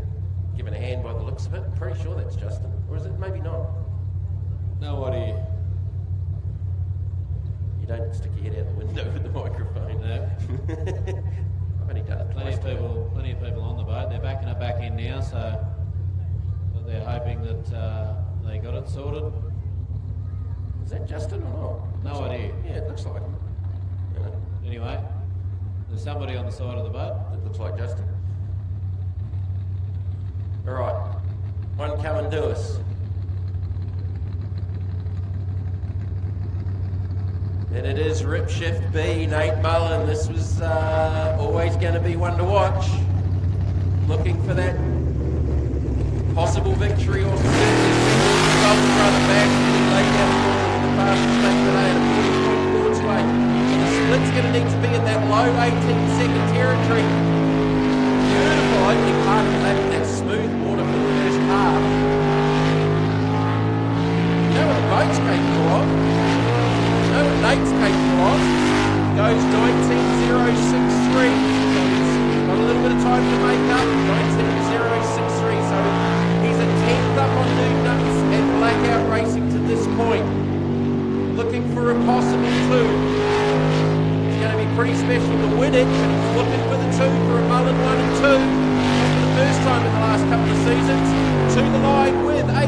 giving a hand by the looks of it. I'm pretty sure that's Justin. Or is it maybe not? No idea. You don't stick your head out the window with the microphone. No. I've only done it Plenty twice. of people on the boat. They're backing it back in now, so they're hoping that they got it sorted. Is that Justin or not? No idea. Yeah, it looks like him. Yeah, Anyway, there's somebody on the side of the boat. it looks like Justin. All right, one come and do us. And it is Ripshift B, Nate Mullen. This was always going to be one to watch. Looking for that possible victory or certainly Golden Brother back. He laid out the fastest lap today at a 40.428. So the split's going to need to be in that low 18-second territory. Beautiful opening part of the lap in that smooth water for the first half. You know what the boat's capable of? You know what Nate's capable of? Goes 19.063. So he's got a little bit of time to make up. 19.063. So he's a 10th up on Nudes and Blackout Racing to this point. Looking for a possible 2. It's going to be pretty special to win it, but he's looking for the 2 for a Mullen 1 and 2. For the first time in the last couple of seasons. To the line with a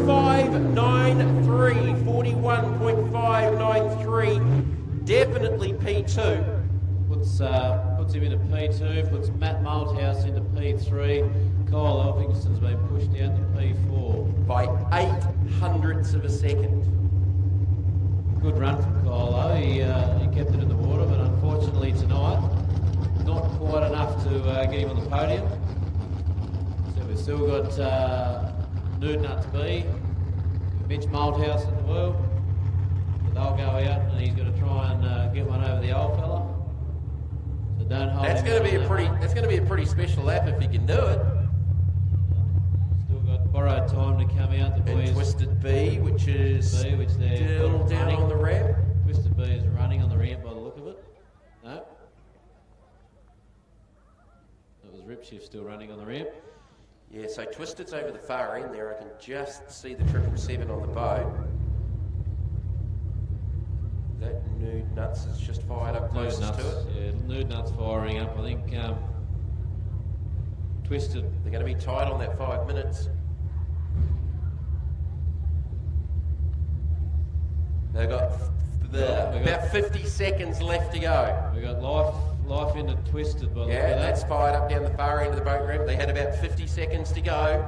41.593. 41.593. Definitely P2. Puts him into P2, puts Matt Malthouse into P3. Kyle Elphinston's been pushed down to P4. By 800ths of a second. Good run from Kyle though. He kept it in the water, but unfortunately tonight, not quite enough to get him on the podium. So we've still got Nudes B, Mitch Malthouse in the world. But they'll go out and he's going to try and get one over the old fella. So don't hold That's going to be a pretty special lap if he can do it. Still got borrowed time to come out. The And boys Twisted B, which is B, which they're still down running on the ramp. Twisted B is running on the ramp by the look of it. No. That was Ripshift still running on the ramp. Yeah, so Twisted's over the far end there. I can just see the 777 on the boat. That Nude Nuts has just fired up closest Nude Nuts, to it. yeah, Nude Nuts firing up. I think Twisted. They're going to be tight on that 5 minutes. They've got about 50 seconds left to go. We got life into Twisted by the Yeah, look of that's that. fired up down the far end of the boat ramp. They had about 50 seconds to go.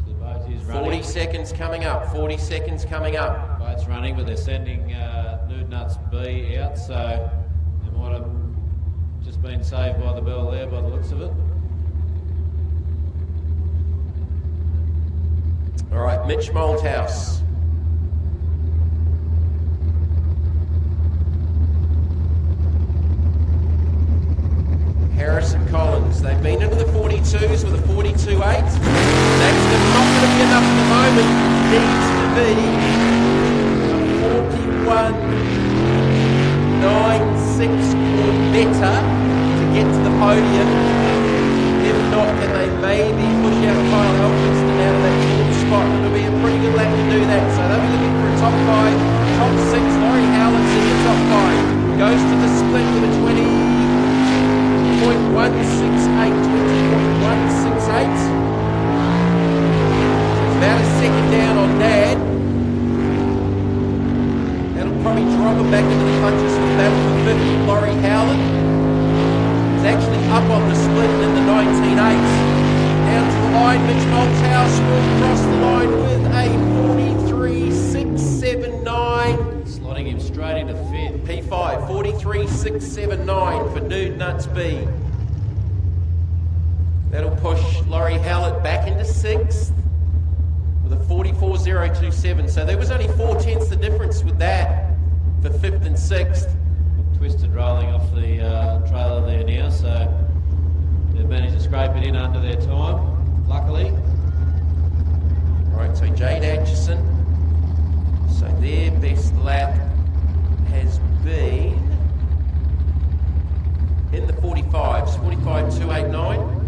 So the boat is running. 40 seconds coming up. 40 seconds coming up. Boat's running, but they're sending Nude Nuts B out, so they might have just been saved by the bell there by the looks of it. All right, Mitch Malthouse. Harrison Collins. They've been into the 42s with a 42.8. That's not going to be enough at the moment. Needs to be a 41.96 or better to get to the podium. If not, can they maybe push out Kyle Elphinston out of that fourth spot? It'll be a pretty good lap to do that. So they'll be looking for a top 5, top 6. Laurie Howlett's in the top 5. Goes to the split with a 20.168. About a second down on Dad. That'll probably drop him back into the punches for the battle for 50. Laurie Howlett is actually up on the split in the 19.8s. Down to the line, Mitch Malthouse will cross the line with a 43.679. Slotting him straight into fifth. P5, 43.679 for Nude Nuts B. That'll push Laurie Howlett back into 6th with a 44.027. So there was only 4 tenths the difference with that for 5th and 6th. Twisted rolling off the trailer there now, so they've managed to scrape it in under their time, luckily. All right, so Jade Atchison. So their best lap has been in the 45s, 45.289.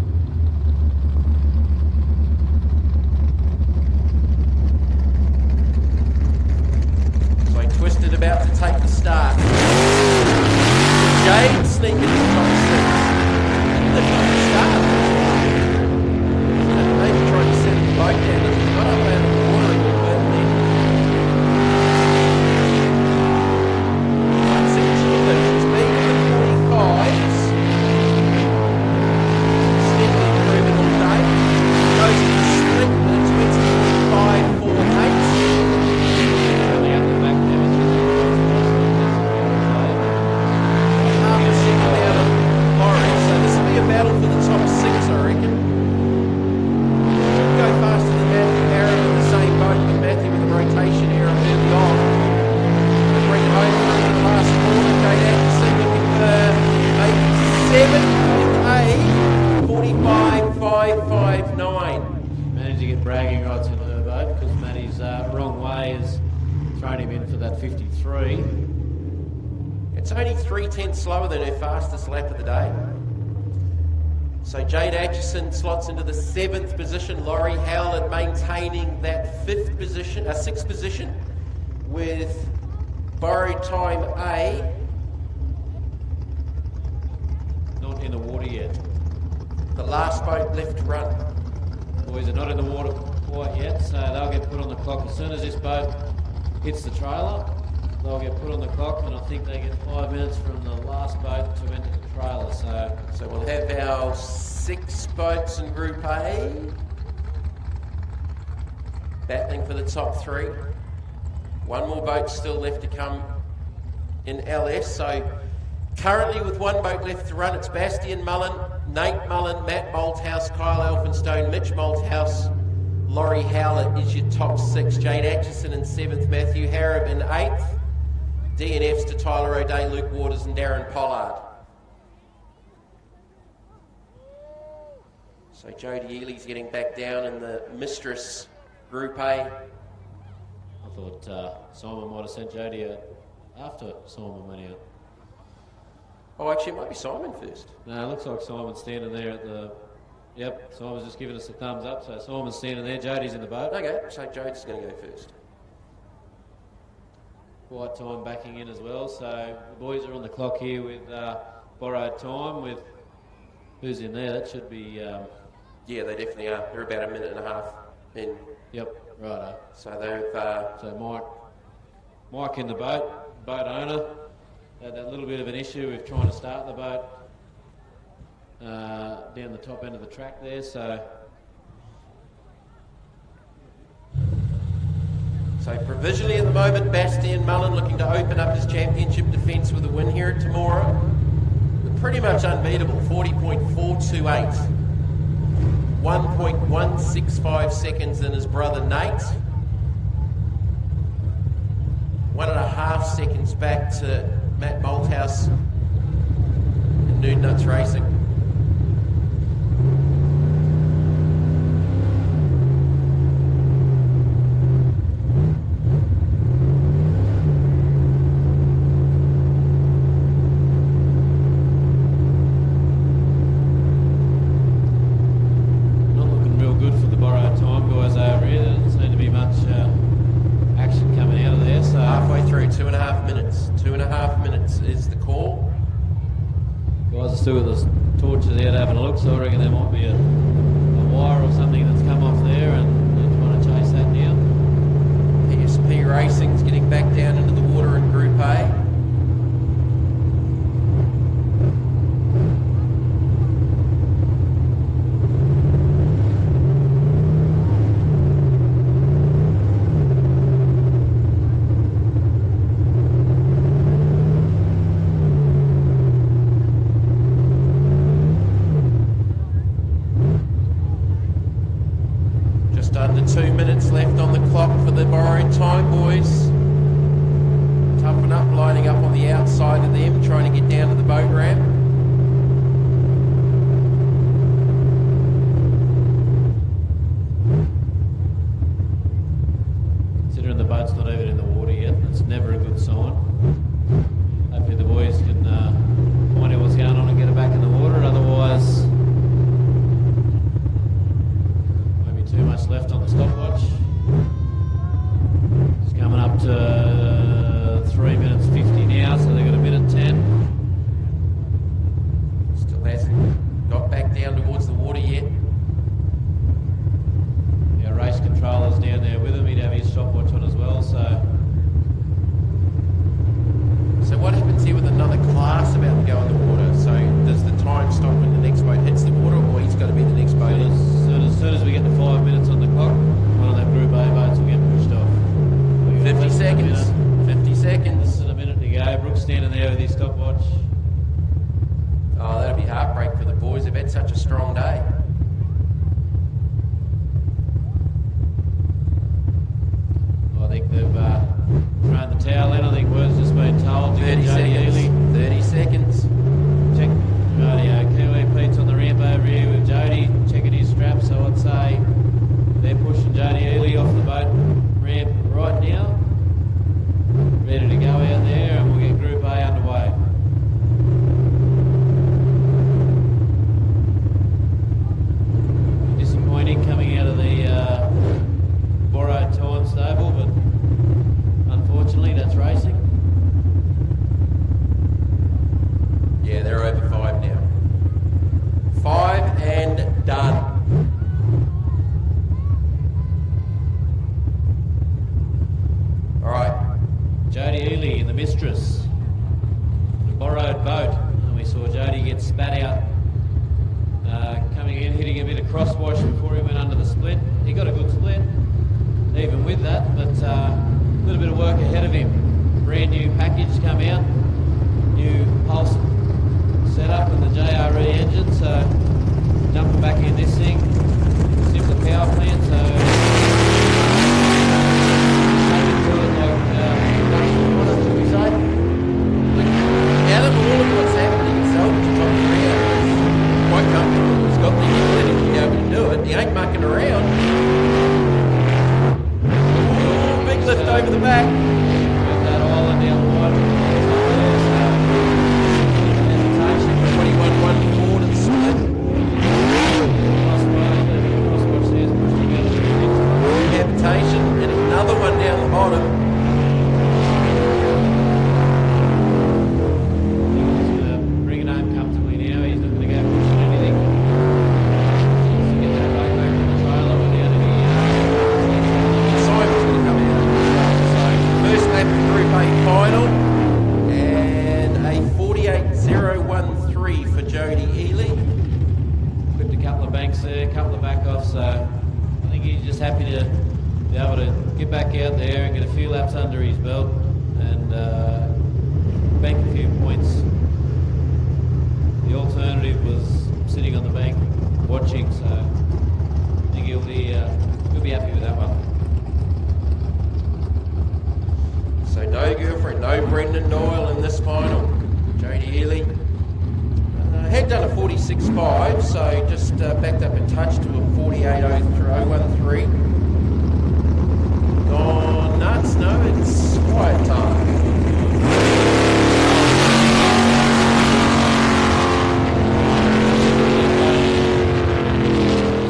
So Twisted about to take the start. Jade sneaking in the top 6. The top start. Maybe trying to set the boat down. It's not up out of the water a little bit then. Right, see She's been in the 45s. Steadily improving all day. Goes to the split with a 20.548. Coming out the back there. Half a second out of Laurie, so this will be a battle for the top 6, I reckon. Could go faster than Matthew Harrop in the same boat, but Matthew with a rotation error early on. They'll bring it home through the last corner. Jade Atkinson looking for a 7 with a 45.559. Managed to get bragging rights into her boat because Matty's wrong way has thrown him in for that 53. It's only 3 tenths slower than her fastest lap of the day. So Jade Atchison slots into the 7th position. Laurie Howlett maintaining that 6th position with borrowed time A. Not in the water yet. The last boat left to run. Boys are not in the water quite yet, so they'll get put on the clock as soon as this boat hits the trailer. They'll get put on the clock, and I think they get 5 minutes from the last boat to enter the trailer. So we'll have our 6 boats in Group A battling for the top 3. 1 more boat still left to come in LS. So currently with 1 boat left to run, it's Bastian Mullen, Nate Mullen, Matt Malthouse, Kyle Elphinstone, Mitch Malthouse, Laurie Howlett is your top 6. Jade Atchison in 7th, Matthew Harrop in 8th. DNFs to Tyler O'Day, Luke Waters and Darren Pollard. So So Jody Ely's getting back down in the Mistress Group A. I thought Simon might have sent Jody out after Simon went out. Oh, actually, it might be Simon first. No, it looks like Simon's standing there at the... Yep, Simon's just giving us a thumbs up, so Simon's standing there, Jody's in the boat. Okay, so Jody's going to go first. Quiet time backing in as well, so the boys are on the clock here with borrowed time with... Who's in there? That should be... Yeah, they definitely are. They're about a minute and a half in. Yep, righto. So they've... So Mike in the boat owner, had that little bit of an issue with trying to start the boat down the top end of the track there, so... So provisionally at the moment, Bastian Mullen looking to open up his championship defence with a win here at Temora. They're pretty much unbeatable, 40.428. 1.165 seconds in his brother Nate. 1.5 seconds back to Matt Malthouse and Nude Nuts Racing. Not looking real good for the borrowed time guys over here. There doesn't seem to be much action coming out of there, so... Halfway through, 2.5 minutes. 2.5 minutes is the call. Guys are still with the torches out having a look, so I reckon there might be a wire or something that's come off there and they're trying to chase that down. PSP Racing's getting back down into the water in Group A. Just under 2 minutes left on the clock for the borrowed time, boys. Toughen up, lining up on the outside of them, trying to get down to the boat ramp. Considering the boat's not even in the water yet, that's never a good sign. Hopefully the boys can find out what's going on and get it back in the water, otherwise won't be too much left on the stopwatch. It's coming up to 3 minutes 50 now, so they've got a minute 10. Still hasn't got back down towards the water yet. Our race controller's down there with him, he'd have his stopwatch on as well, so... So what happens here with another class about to go in the water? So does the time stop when the next boat hits the water, or he's got to be the next boat in? As soon as we get to 5 minutes on the clock, one of them Group A boats will get pushed off. 50 seconds. 50 seconds. And a minute to go. Brooks standing there with his stopwatch. Oh, that'll be heartbreak for the boys. They've had such a strong day. I think they've thrown the towel in. I think word's just been told to 30 get Jody seconds. Ely. 30 seconds. Check. Radio. Kiwi Pete's on the ramp over here with Jody, checking his strap. So I'd say they're pushing Jody Ely off the boat ramp right now. Ready to go out there, and we'll get Group A underway. Disappointing coming out of the borrowed time stable, but unfortunately that's racing. Yeah, they're over 5 now. 5 and done. All right. Jody Ely in the Mistress, the borrowed boat, and we saw Jody get spat out coming in, hitting a bit of crosswash before he went under the split. He got a good split, even with that, but a little bit of work ahead of him. Brand new package come out, new pulse setup and the JRE engine, so jumping back in this thing, simpler power plant, so Out of all of what's happening, it's quite comfortable. It's got the ability to be able to be able to get back out there and get a few laps under his belt and bank a few points. The alternative was sitting on the bank watching, so I think he'll be happy with that one. So no Girlfriend, no Brendan Doyle in this final. Jody Ely had done a 46.5, so just backed up a touch to a 48.013. Gone nuts? No, it's quiet time.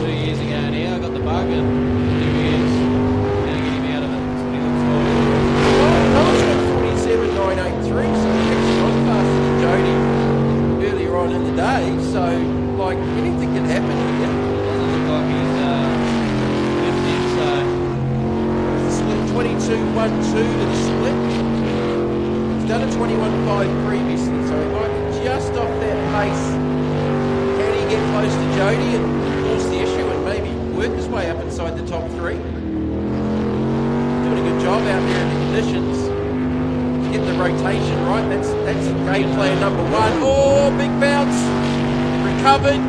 2 years ago now, I got the bug and here he is. Now get him out of it. That's what he looks for. I was at 47.983, so he actually got faster than Jody earlier on in the day. So, like, anything can happen here. Doesn't look like he's lifting, so 22.12 to the split. He's done a 21.5 previously, so he might be just off that pace. Can he get close to Jody and force the issue and maybe work his way up inside the top three? Doing a good job out there in the conditions. Getting the rotation right. That's game plan number one. Oh, big bounce. Recovered.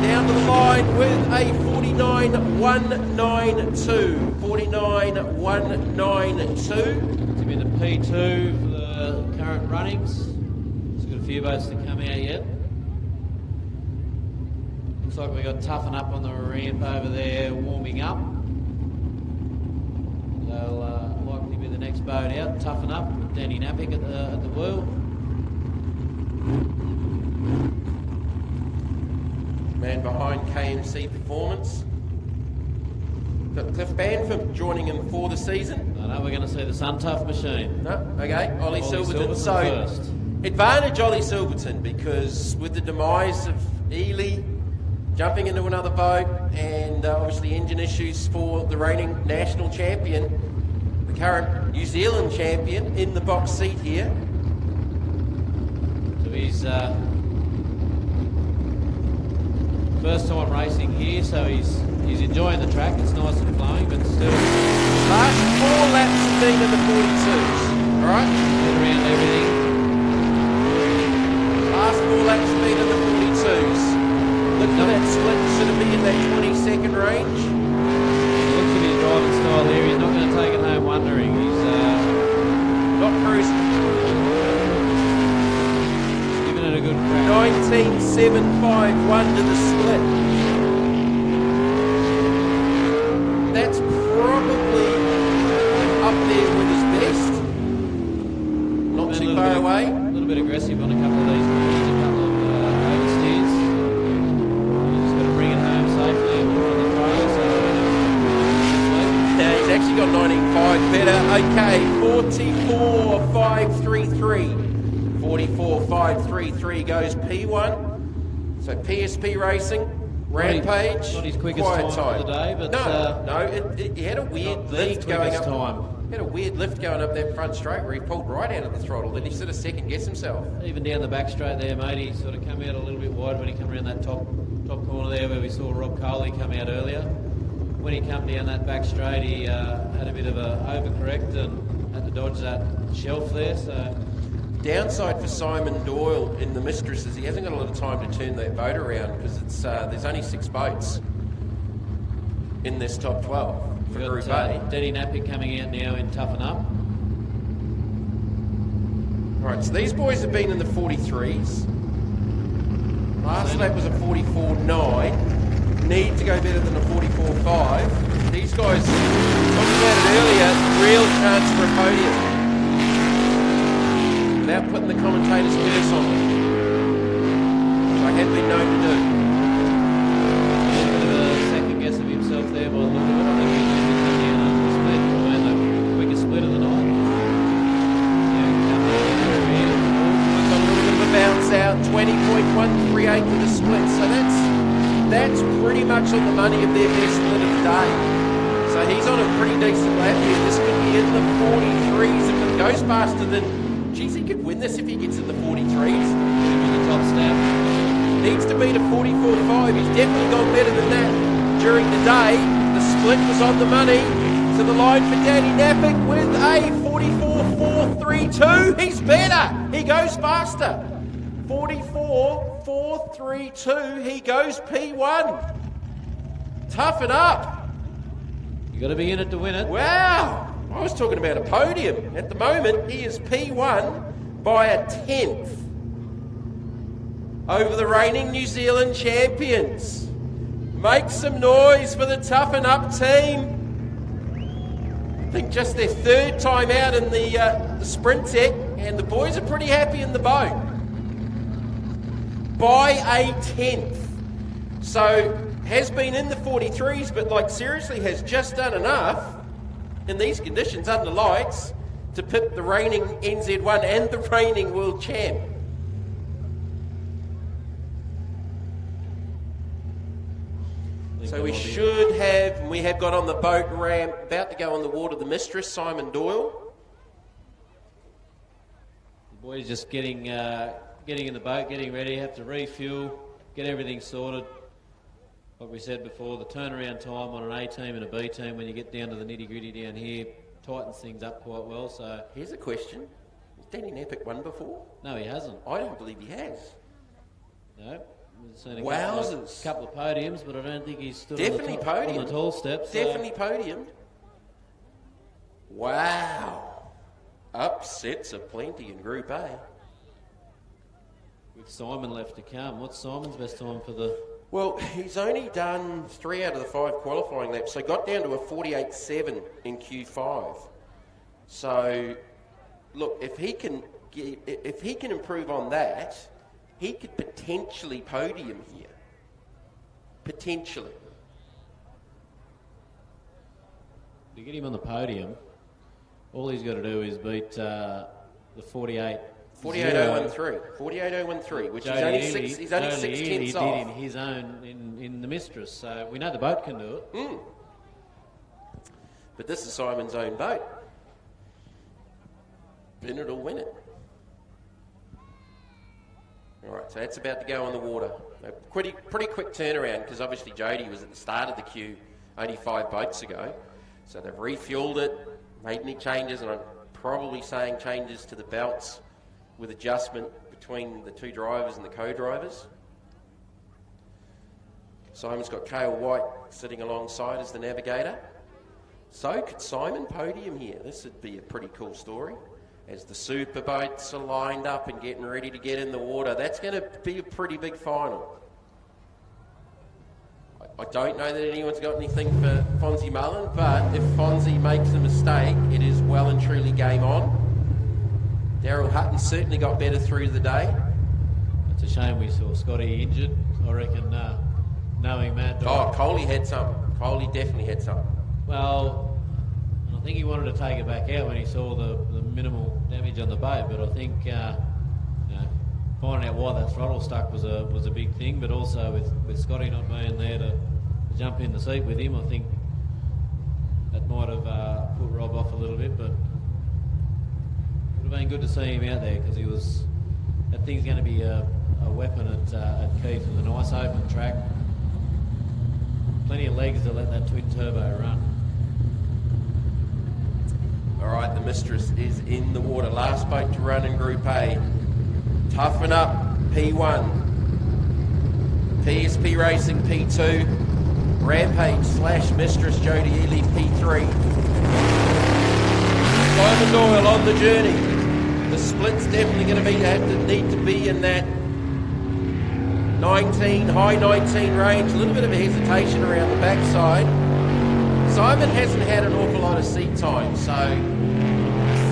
Down to the line with a 49.192. 49.192. to be the P2 for the current runnings. There's got a few boats to come out yet. Looks like we got Toughen Up on the ramp over there warming up. They'll likely be the next boat out. Toughen Up with Danny Napick at the wheel. Man behind KMC Performance. Got Cliff Banford joining him for the season. I know we're going to see the Sun Tough machine. No, okay, Ollie Silverton. So, first. advantage Ollie Silverton, because with the demise of Ely jumping into another boat and obviously engine issues for the reigning national champion, the current New Zealand champion in the box seat here. So he's first time racing here, so he's enjoying the track. It's nice and flowing, but still Last 4 laps have been in the 42s, all right? get around everything. Last 4 laps have been in the 42s. Look for that split, should it be in that 20-second range? Looks at his driving style there. He's not going to take it home wondering. He's Not cruising. giving it a good crack. 19.751 to the split. That's probably up there with his best. Not Been a too little far bit- away. A little bit aggressive on a couple of these moves, a couple of oversteers. He's just got to bring it home safely and put it on the trailer. So Now he's actually got 19.5 better. Okay, 44.533. 44.533 goes P1. So PSP Racing, Rampage, not his quickest quiet time of the day, but he had a weird not the lift going quickest up. time. He had a weird lift going up that front straight where he pulled right out of the throttle. Then he sort of second guessed himself. Even down the back straight there, mate, he sort of come out a little bit wide when he come around that top corner there where we saw Rob Coley come out earlier. When he come down that back straight, he had a bit of a overcorrect and had to dodge that shelf there. So Downside for Simon Doyle in the Mistress is he hasn't got a lot of time to turn that boat around because it's there's only 6 boats in this top 12 for we've Group got A. Danny Napick coming out now in Toughen Up. Right, so these boys have been in the 43s. Last lap was a 44.9. Need to go better than a 44.5. These guys, talked about it earlier, real chance for a podium. Without putting the commentator's curse on them. Which I have been known to do. A little bit of a second guess of himself there by the look of it. I think he's going to come down under the split. And the quickest split of the night. Yeah, coming in there around. We've got a little bit of a bounce out, 20.138 for the split. So that's pretty much on the money of their best split of the day. So he's on a pretty decent lap here. This could be in the 43s if it goes faster than... Geez, he could win this if he gets in the 43s. On the top step. Needs to beat a 44.5. He's definitely gone better than that during the day. The split was on the money. To the line for Danny Nappick with a 44.432. He's better. He goes faster. 44.432. He goes P1. Toughen up. You got to be in it to win it. Wow. I was talking about a podium. At the moment, he is P1 by a 10th over the reigning New Zealand champions. Make some noise for the Toughen Up team. I think just their third time out in the sprint tech, and the boys are pretty happy in the boat. By a 10th. So, has been in the 43s, but like seriously has just done enough in these conditions under lights to pip the reigning NZ1 and the reigning world champ. So we should have, and we have got on the boat ramp, about to go on the water, the mistress, Simon Doyle. The boys just getting in the boat, getting ready, have to refuel, get everything sorted. Like we said before, the turnaround time on an A team and a B team when you get down to the nitty-gritty down here tightens things up quite well. So here's a question. Has Danny Nappick won before? No, he hasn't. I don't believe he has. No. We've seen a Wowzers. couple of podiums, but I don't think he's stood Definitely on podium. the tall steps. Definitely podiumed. Wow. Upsets aplenty in Group A. With Simon left to come, what's Simon's best time for the... Well, he's only done 3 out of the 5 qualifying laps, so got down to a 48.7 in Q5. So, look, if he can improve on that, he could potentially podium here. Potentially. To get him on the podium, all he's got to do is beat the 48. 48.013. 48.013, which Jody he's only 6 tenths off. He did in his own in the mistress, so we know the boat can do it. But this is Simon's own boat. Bennett will win it. All right, so that's about to go on the water. A pretty quick turnaround, because obviously Jody was at the start of the queue only 5 boats ago. So they've refueled it, made any changes, and I'm probably saying changes to the belts with adjustment between the 2 drivers and the co-drivers. Simon's got Cale White sitting alongside as the navigator. So could Simon podium here? This would be a pretty cool story. As the superboats are lined up and getting ready to get in the water, that's going to be a pretty big final. I don't know that anyone's got anything for Fonzie Mullen, but if Fonzie makes a mistake, it is well and truly game on. Daryl Hutton certainly got better through the day. It's a shame we saw Scotty injured. I reckon knowing Matt... Coley had something. Coley definitely had something. Well, I think he wanted to take it back out when he saw the minimal damage on the boat, but I think finding out why that throttle stuck was a big thing, but also with Scotty not being there to jump in the seat with him, I think that might have put Rob off a little bit, but it would have been good to see him out there, because that thing's going to be a weapon at Keith with a nice open track. Plenty of legs to let that twin turbo run. All right, the Mistress is in the water. Last boat to run in Group A. Toughen Up, P1. PSP Racing, P2. Rampage / Mistress, Jody Ely, P3. Simon Doyle on the journey. The split's definitely going to need to be in that 19, high 19 range. A little bit of a hesitation around the backside. Simon hasn't had an awful lot of seat time, so I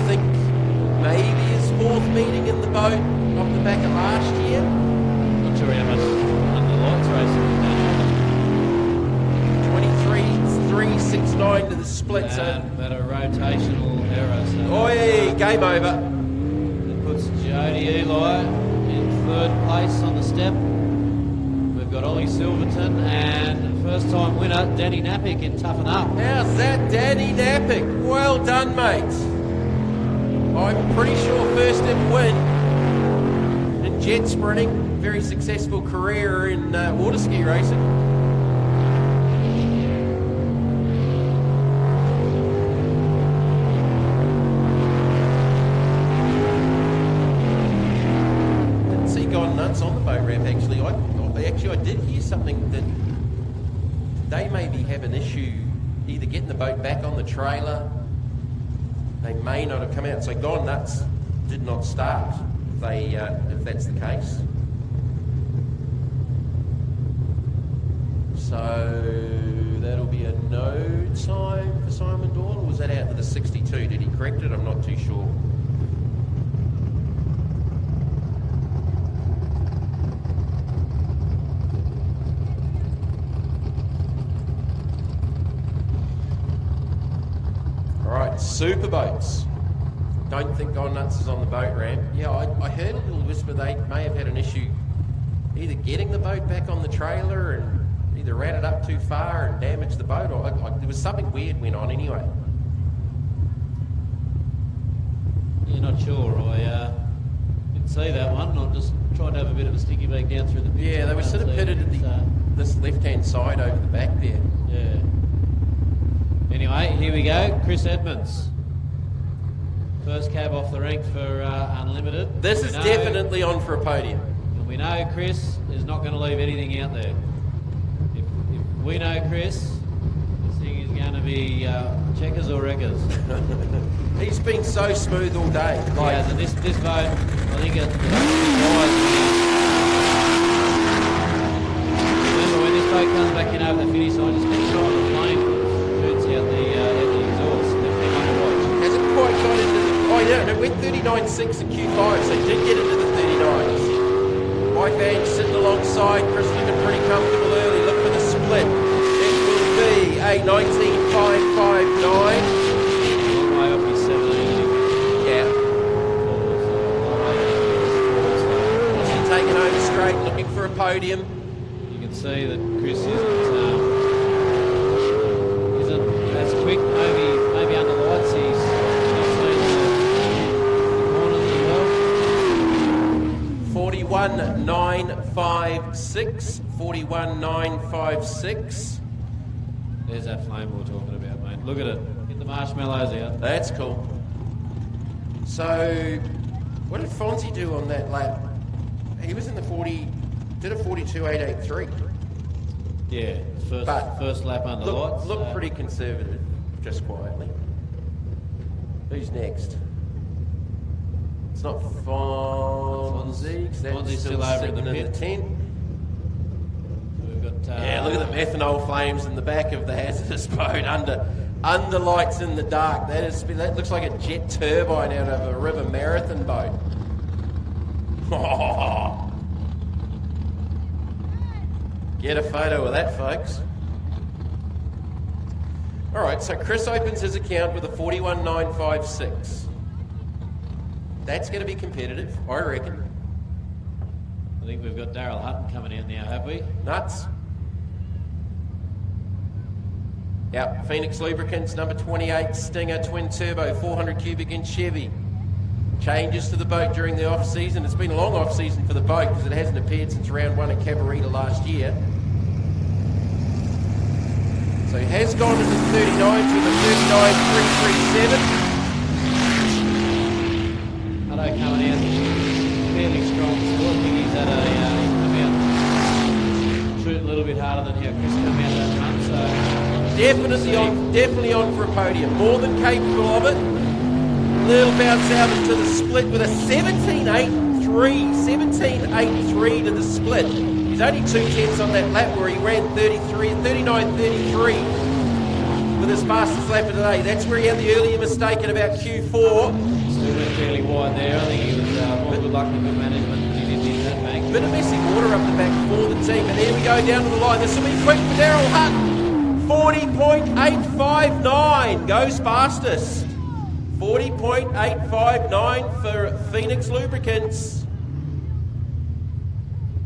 think maybe his 4th meeting in the boat off the back of last year. Not sure how much under lights racing is done. 23.369 to the split. But a rotational error. So Oi, game over. It puts Jody Eli in 3rd place on the step. We've got Ollie Silverton and first time winner Danny Nappick in Toughen Up. How's that, Danny Nappick? Well done, mate. I'm pretty sure first ever win in jet sprinting. Very successful career in water ski racing. nuts on the boat ramp, actually. I did hear something that they maybe have an issue either getting the boat back on the trailer. They may not have come out. So Gone Nuts did not start, if that's the case. So that'll be a no time for Simon Doyle, or was that out to the 62? Did he correct it? I'm not too sure. All right, Superboats. Don't think Gone Nuts is on the boat ramp. Yeah, I heard a little whisper they may have had an issue either getting the boat back on the trailer and either ran it up too far and damaged the boat, or there was something weird went on anyway. Yeah, not sure. I didn't see that one. I just tried to have a bit of a sticky beak down through the picture. Yeah, they were sort of pitted at this left-hand side over the back there. Yeah. Anyway, here we go. Chris Edmonds. First cab off the rank for Unlimited. This is definitely on for a podium. And we know Chris is not going to leave anything out there. If we know Chris, this thing is going to be checkers or wreckers. He's been so smooth all day. Yeah, so this boat, I think remember when this boat comes back in over the finish line, just keep trying the flame shoots out the exhaust. They're going to watch. Hasn't quite got into the... Oh yeah, no, went 39.6 and Q5, so did get into the 39s. Mike Van sitting alongside, Chris looking pretty comfortable early. Look for the split. It will be a 19.559. Way off his 17. Yeah. Austin taking over straight, looking for a podium. You can see that Chris isn't as quick. Maybe under lights he's not seen the corners as well. 41.956. 41.956. There's that flame we were talking about, mate. Look at it. Get the marshmallows out. That's cool. So, what did Fonzie do on that lap? He was in the 40, did a 42.883. Yeah, first lap under lights. Look pretty conservative, just quietly. Who's next? It's not Fonzie, 'cause that's Fonzie's still over in the sitting pit. the tent. We've got, Yeah, look at the methanol flames in the back of the hazardous boat under lights in the dark. That looks like a jet turbine out of a river marathon boat. Oh. Get a photo of that, folks. All right, so Chris opens his account with a 41.956. That's going to be competitive, I reckon. I think we've got Daryl Hutton coming out now, have we? Nuts. Yep, Phoenix Lubricants, number 28, Stinger, twin turbo, 400 cubic inch Chevy. Changes to the boat during the off-season. It's been a long off-season for the boat because it hasn't appeared since round 1 at Cabarita last year. So he has gone into the 39 to the 39.337. Hutto coming out fairly strong. Still, I think he's had come out shoot a little bit harder than how Chris came out that run. So definitely on for a podium. More than capable of it. Little bounce out into the split with a 17.83 to the split. He's only 2/10 on that lap where he ran 39.33 with his fastest lap of the day. That's where he had the earlier mistake at about Q4. still went fairly wide there. I think he was more good luck than good management. He didn't hit that bank. Bit of messy water up the back for the team. And there we go down to the line. This will be quick for Daryl Hutton. 40.859 goes fastest. 40.859 for Phoenix Lubricants.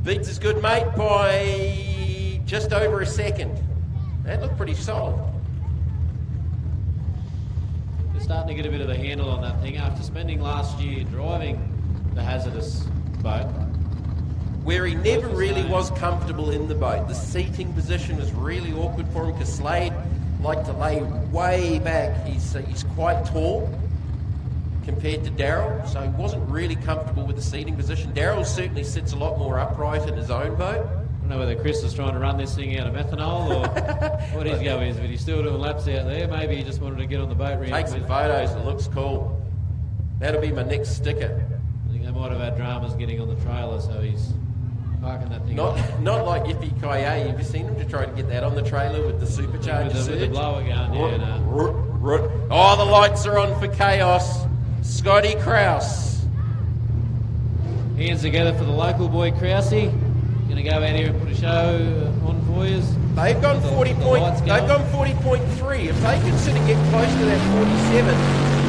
Beats his good mate by just over a second. That looked pretty solid. They're starting to get a bit of a handle on that thing after spending last year driving the hazardous boat. Where he never really was comfortable in the boat. The seating position was really awkward for him because Slade liked to lay way back. He's quite tall compared to Daryl, so he wasn't really comfortable with the seating position. Daryl certainly sits a lot more upright in his own boat. I don't know whether Chris is trying to run this thing out of methanol or what his go is, but he's still doing laps out there. Maybe he just wanted to get on the boat ramp. Take some photos, it looks cool. That'll be my next sticker. I think they might have had dramas getting on the trailer, so he's parking that thing up. Not like Yippee-ki-yay. Have you seen him to try to get that on the trailer with the supercharger With the blower gun, yeah, no. Oh, the lights are on for chaos. Scotty Krause. Hands together for the local boy Krause. Going to go out here and put a show on for you. They've gone 40.3. If they consider get close to that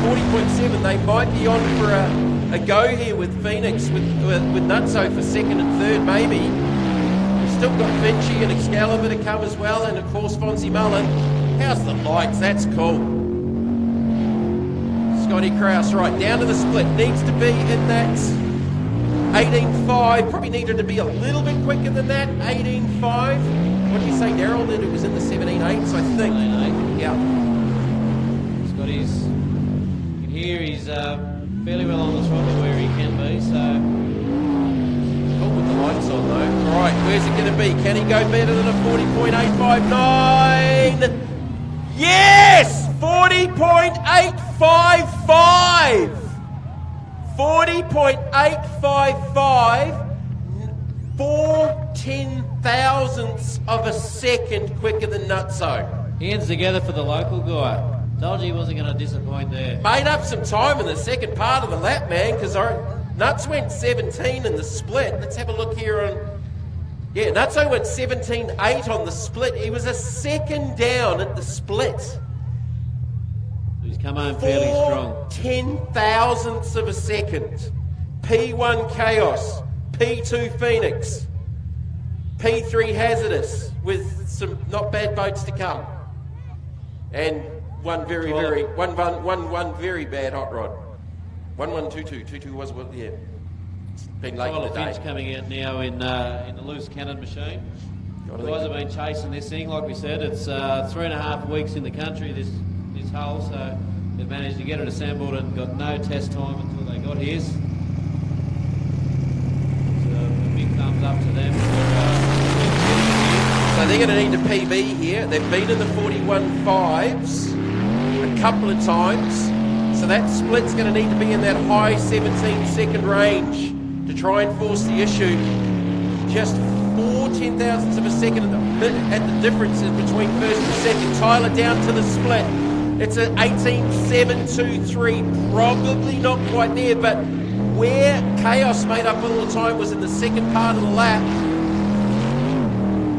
40.7, they might be on for a go here with Phoenix, with Nutso for second and third, maybe. We've still got Vinci and Excalibur to come as well, and of course Fonzie Mullen. How's the lights? That's cool. Scotty Krause, right, down to the split. Needs to be in that 18.5. Probably needed to be a little bit quicker than that. 18.5. What did you say, Daryl? That it was in the 17.8s, I think. 17.8. Yeah. Scotty's, you can hear he's fairly well on the throttle where he can be, so. Cool with the lights on though. All right, where's it going to be? Can he go better than a 40.859? Yes! 40.855! 40.855, 4/10,000ths of a second quicker than Nutso. Hands together for the local guy. Told you he wasn't going to disappoint there. Made up some time in the second part of the lap, man, because Nuts went 17 in the split. Let's have a look here on... Yeah, Nutso went 17.8 on the split. He was a second down at the split. He's come home fairly strong. 4/10,000ths of a second. P1 Chaos, P2 Phoenix, P3 Hazardous with some not bad boats to come, and one very very one very bad hot rod. 1122 was what? Yeah, it's been late in the day. Finch coming out now in the loose cannon machine. The guys have been chasing this thing, like we said. It's 3.5 weeks in the country. This hull, so they've managed to get it assembled and got no test time until they got here. So a big thumbs up to them. So they're going to need a PB here. They've been in the 41.5s a couple of times, so that split's going to need to be in that high 17-second range to try and force the issue. Just 4/10,000ths of a second at the differences between first and second. Tyler down to the split. It's an 18.723, probably not quite there, but where Chaos made up all the time was in the second part of the lap.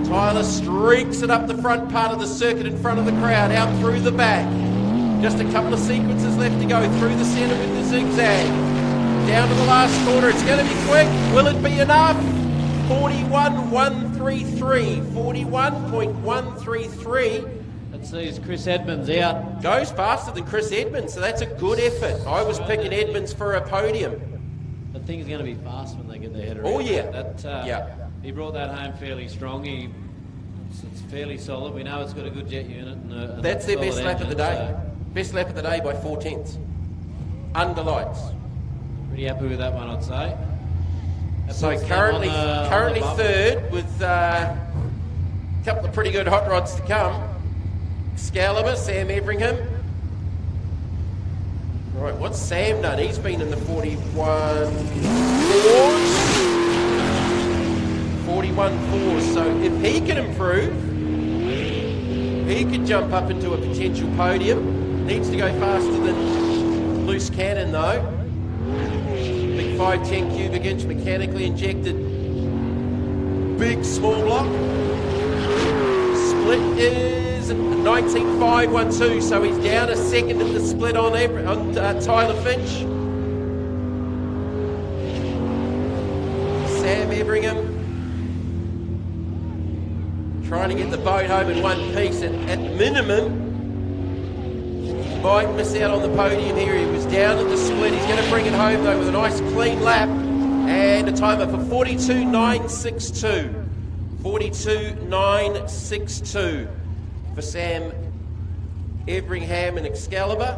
Tyler streaks it up the front part of the circuit in front of the crowd, out through the back. Just a couple of sequences left to go through the centre with the zigzag. Down to the last corner, it's going to be quick. Will it be enough? 41.133, 41.133. Sees Chris Edmonds out. Goes faster than Chris Edmonds, so that's a good effort. I was picking Edmonds for a podium. The thing's going to be fast when they get their head around. Oh yeah, yeah. He brought that home fairly strong. It's fairly solid. We know it's got a good jet unit. And that's their best lap engine, of the day. So best lap of the day by 4/10. Under lights. Pretty happy with that one, I'd say. So currently third with a couple of pretty good hot rods to come. Excalibur, Sam Everingham. Right, what's Sam done? He's been in the 41.4s. So if he can improve, he could jump up into a potential podium. Needs to go faster than Loose Cannon though. Big 510 cubic inch mechanically injected. Big small block. Split is 19.512, so he's down a second in the split on Tyler Finch. Sam Everingham trying to get the boat home in one piece. At minimum, he might miss out on the podium here. He was down at the split. He's going to bring it home though with a nice clean lap and a timer for 42.962. 42.962 for Sam Everingham and Excalibur.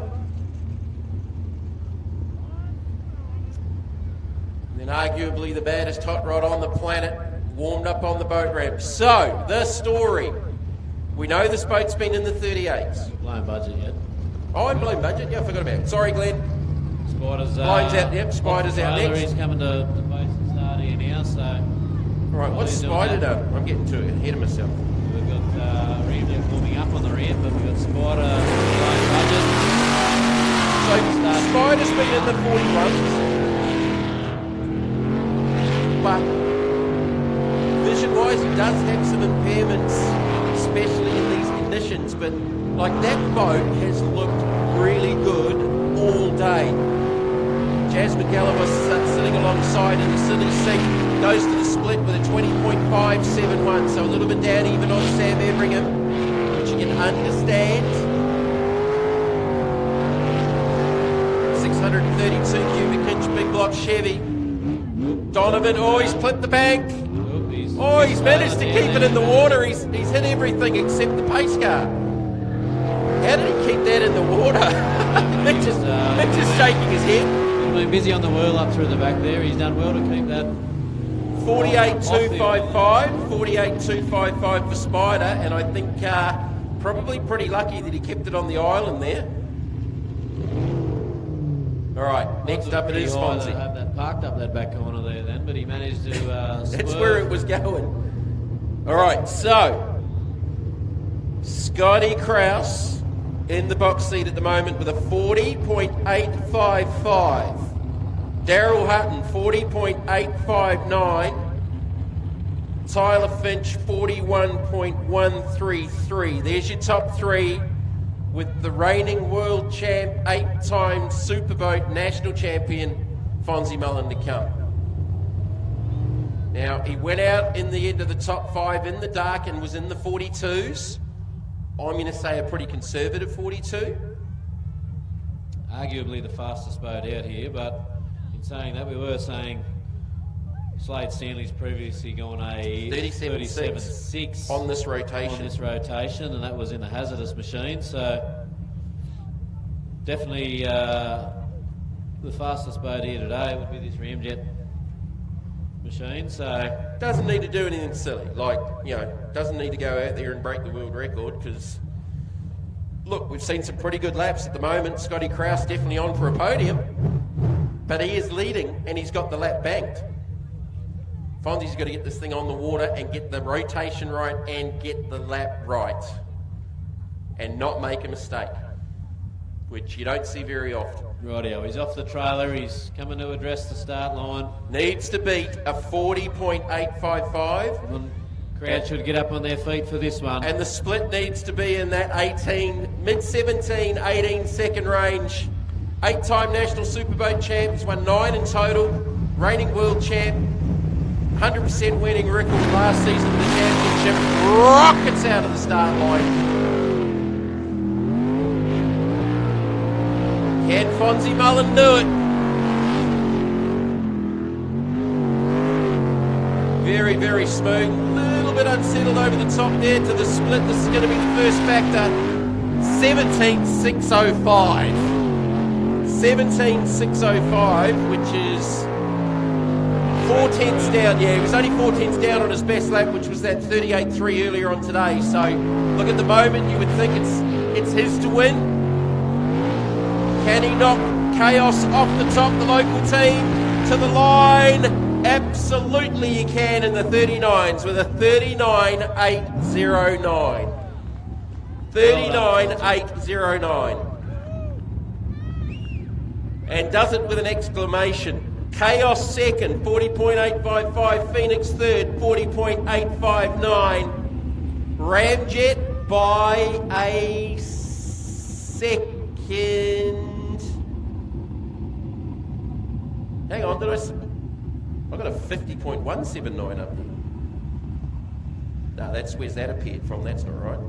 and arguably the baddest hot rod on the planet, warmed up on the boat ramp. So, the story. We know this boat's been in the 38s. Blown budget yet. Oh, I'm blown budget. Yeah, I forgot about it. Sorry, Glenn. Spider's Bline's out. Yep, Spider's out next. He's coming to the base and start here now, so... All right, what's Spider done? I'm getting too ahead of myself. We've got Ramjet forming up on the ramp, but we've got Spider blown budget. So, Spider's been in the 41s. But vision-wise, he does have some impairments, especially in these conditions. But like that boat has looked really good all day. Jasmine Gallagher sitting alongside in the silly seat, goes to the split with a 20.571, so a little bit down even on Sam Everingham, which you can understand. 632 cubic inch big block Chevy. Donovan, oh, he's clipped the bank. Oh, he's managed to keep it in the water. He's hit everything except the pace car. How did he keep that in the water? Mick just shaking his head. He's been busy on the whirl up through the back there. He's done well to keep that. 48.255, 48.255 for Spider, and I think probably pretty lucky that he kept it on the island there. All right, next up it is Fonzie. Have that parked up that back corner there then, but he managed to That's where it was going. All right, so Scotty Kraus in the box seat at the moment with a 40.855. Daryl Hutton, 40.859. Tyler Finch, 41.133. There's your top three, with the reigning world champ, 8-time Superboat national champion, Fonzie Mullen to come. Now, he went out in the end of the top five in the dark and was in the 42s. I'm going to say a pretty conservative 42. Arguably the fastest boat out here, but in saying that, we were saying Slade Stanley's previously gone a 37.6 on this rotation. And that was in a hazardous machine, so definitely the fastest boat here today would be this Ramjet machine. So doesn't need to do anything silly, like, you know, doesn't need to go out there and break the world record, because look, we've seen some pretty good laps at the moment. Scotty Kraus definitely on for a podium, but he is leading and he's got the lap banked. Fonzie's got to get this thing on the water and get the rotation right and get the lap right and not make a mistake, which you don't see very often. Rightio, he's off the trailer, he's coming to address the start line. Needs to beat a 40.855. Crowd should get up on their feet for this one. And the split needs to be in that mid-17, 18 second range. 8-time national Superboat champ, he's won 9 in total. Reigning world champ, 100% winning record last season of the championship. Rockets out of the start line. Can Fonzie Mullen do it? Very, very smooth. Little bit unsettled over the top there to the split. This is going to be the first factor. 17.605. 17.605, which is 4 tenths down. Yeah, he was only 4 tenths down on his best lap, which was that 38.3 earlier on today. So, look, at the moment, you would think it's his to win. Can he knock Chaos off the top, the local team, to the line? Absolutely he can in the 39s with a 39.809. 39.809. And does it with an exclamation. Chaos second, 40.855. Phoenix third, 40.859. Ramjet by a second. Hang on, I got a 50.179 up there. No, where's that appeared from? That's not right.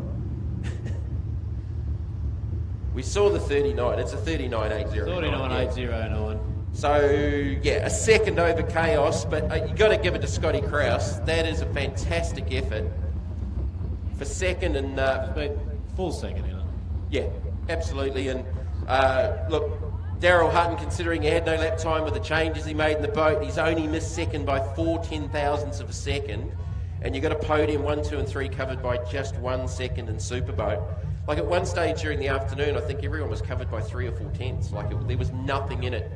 We saw the 39. It's a 39.809. 39.809. So, yeah, a second over Chaos, but you got to give it to Scotty Kraus. That is a fantastic effort for second and... full second, you know. Yeah, absolutely. And look, Daryl Hutton, considering he had no lap time with the changes he made in the boat, he's only missed second by 4/10,000ths of a second. And you've got a podium 1, 2 and 3 covered by just 1 second in Superboat. Like at one stage during the afternoon, I think everyone was covered by 3 or 4 tenths. Like there was nothing in it.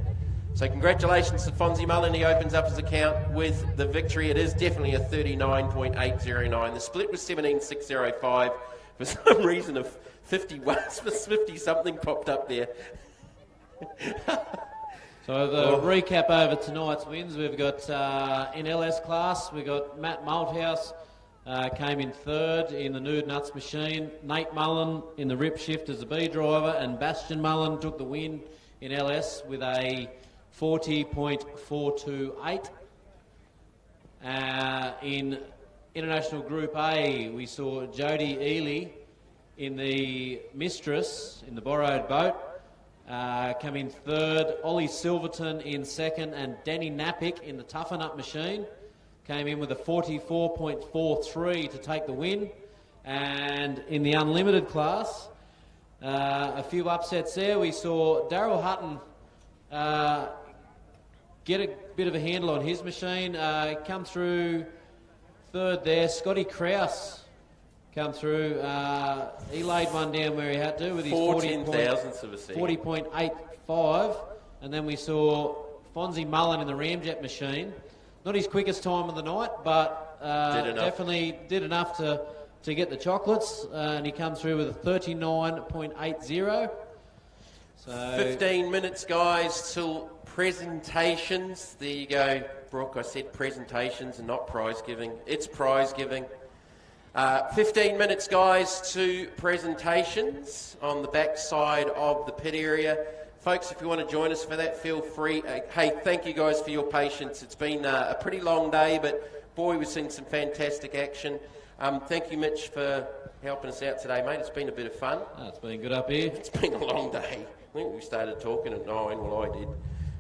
So congratulations to Fonzie Mullen. He opens up his account with the victory. It is definitely a 39.809. The split was 17.605. For some reason, a 50 something popped up there. So the recap over tonight's wins, we've got in LS class, we've got Matt Malthouse came in third in the Nude Nuts machine. Nate Mullen in the Rip Shift as the B driver, and Bastian Mullen took the win in LS with a 40.428. In International Group A, we saw Jodie Ely in the Mistress, in the borrowed boat, come in third. Ollie Silverton in second, and Danny Napick in the Toughen Up machine came in with a 44.43 to take the win. And in the Unlimited class, a few upsets there. We saw Daryl Hutton get a bit of a handle on his machine, come through third there. Scotty Krause come through. He laid one down where he had to with his 14,000ths of a second. 40.85. And then we saw Fonzie Mullen in the Ramjet machine. Not his quickest time of the night, but definitely did enough to get the chocolates. And he come through with a 39.80. So 15 minutes, guys, till presentations. There you go, Brooke. I said presentations and not prize giving. It's prize giving. 15 minutes, guys, to presentations on the back side of the pit area. Folks, if you want to join us for that, feel free. Hey, thank you guys for your patience. It's been a pretty long day, but boy, we've seen some fantastic action. Thank you, Mitch, for helping us out today, mate. It's been a bit of fun. it's been good up here. It's been a long day. I think we started talking at 9, well, I did.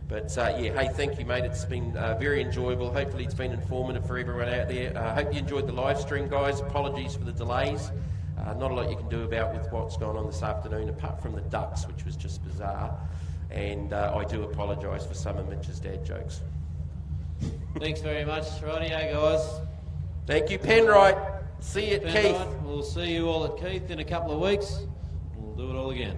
But yeah, hey, thank you, mate. It's been very enjoyable. Hopefully it's been informative for everyone out there. Hope you enjoyed the live stream, guys. Apologies for the delays. Not a lot you can do about with what's gone on this afternoon, apart from the ducks, which was just bizarre. And I do apologise for some of Mitch's dad jokes. Thanks very much. Rightio, guys. Thank you, Penrite. See you at Keith. We'll see you all at Keith in a couple of weeks. We'll do it all again.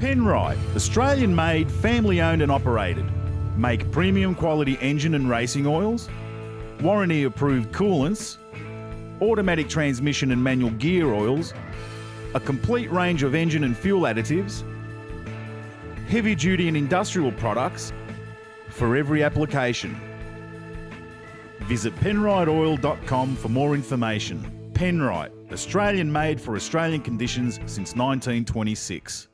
Penrite, Australian-made, family-owned and operated. Make premium quality engine and racing oils, warranty-approved coolants, automatic transmission and manual gear oils, a complete range of engine and fuel additives, heavy-duty and industrial products for every application. Visit penriteoil.com for more information. Penrite, Australian-made for Australian conditions since 1926.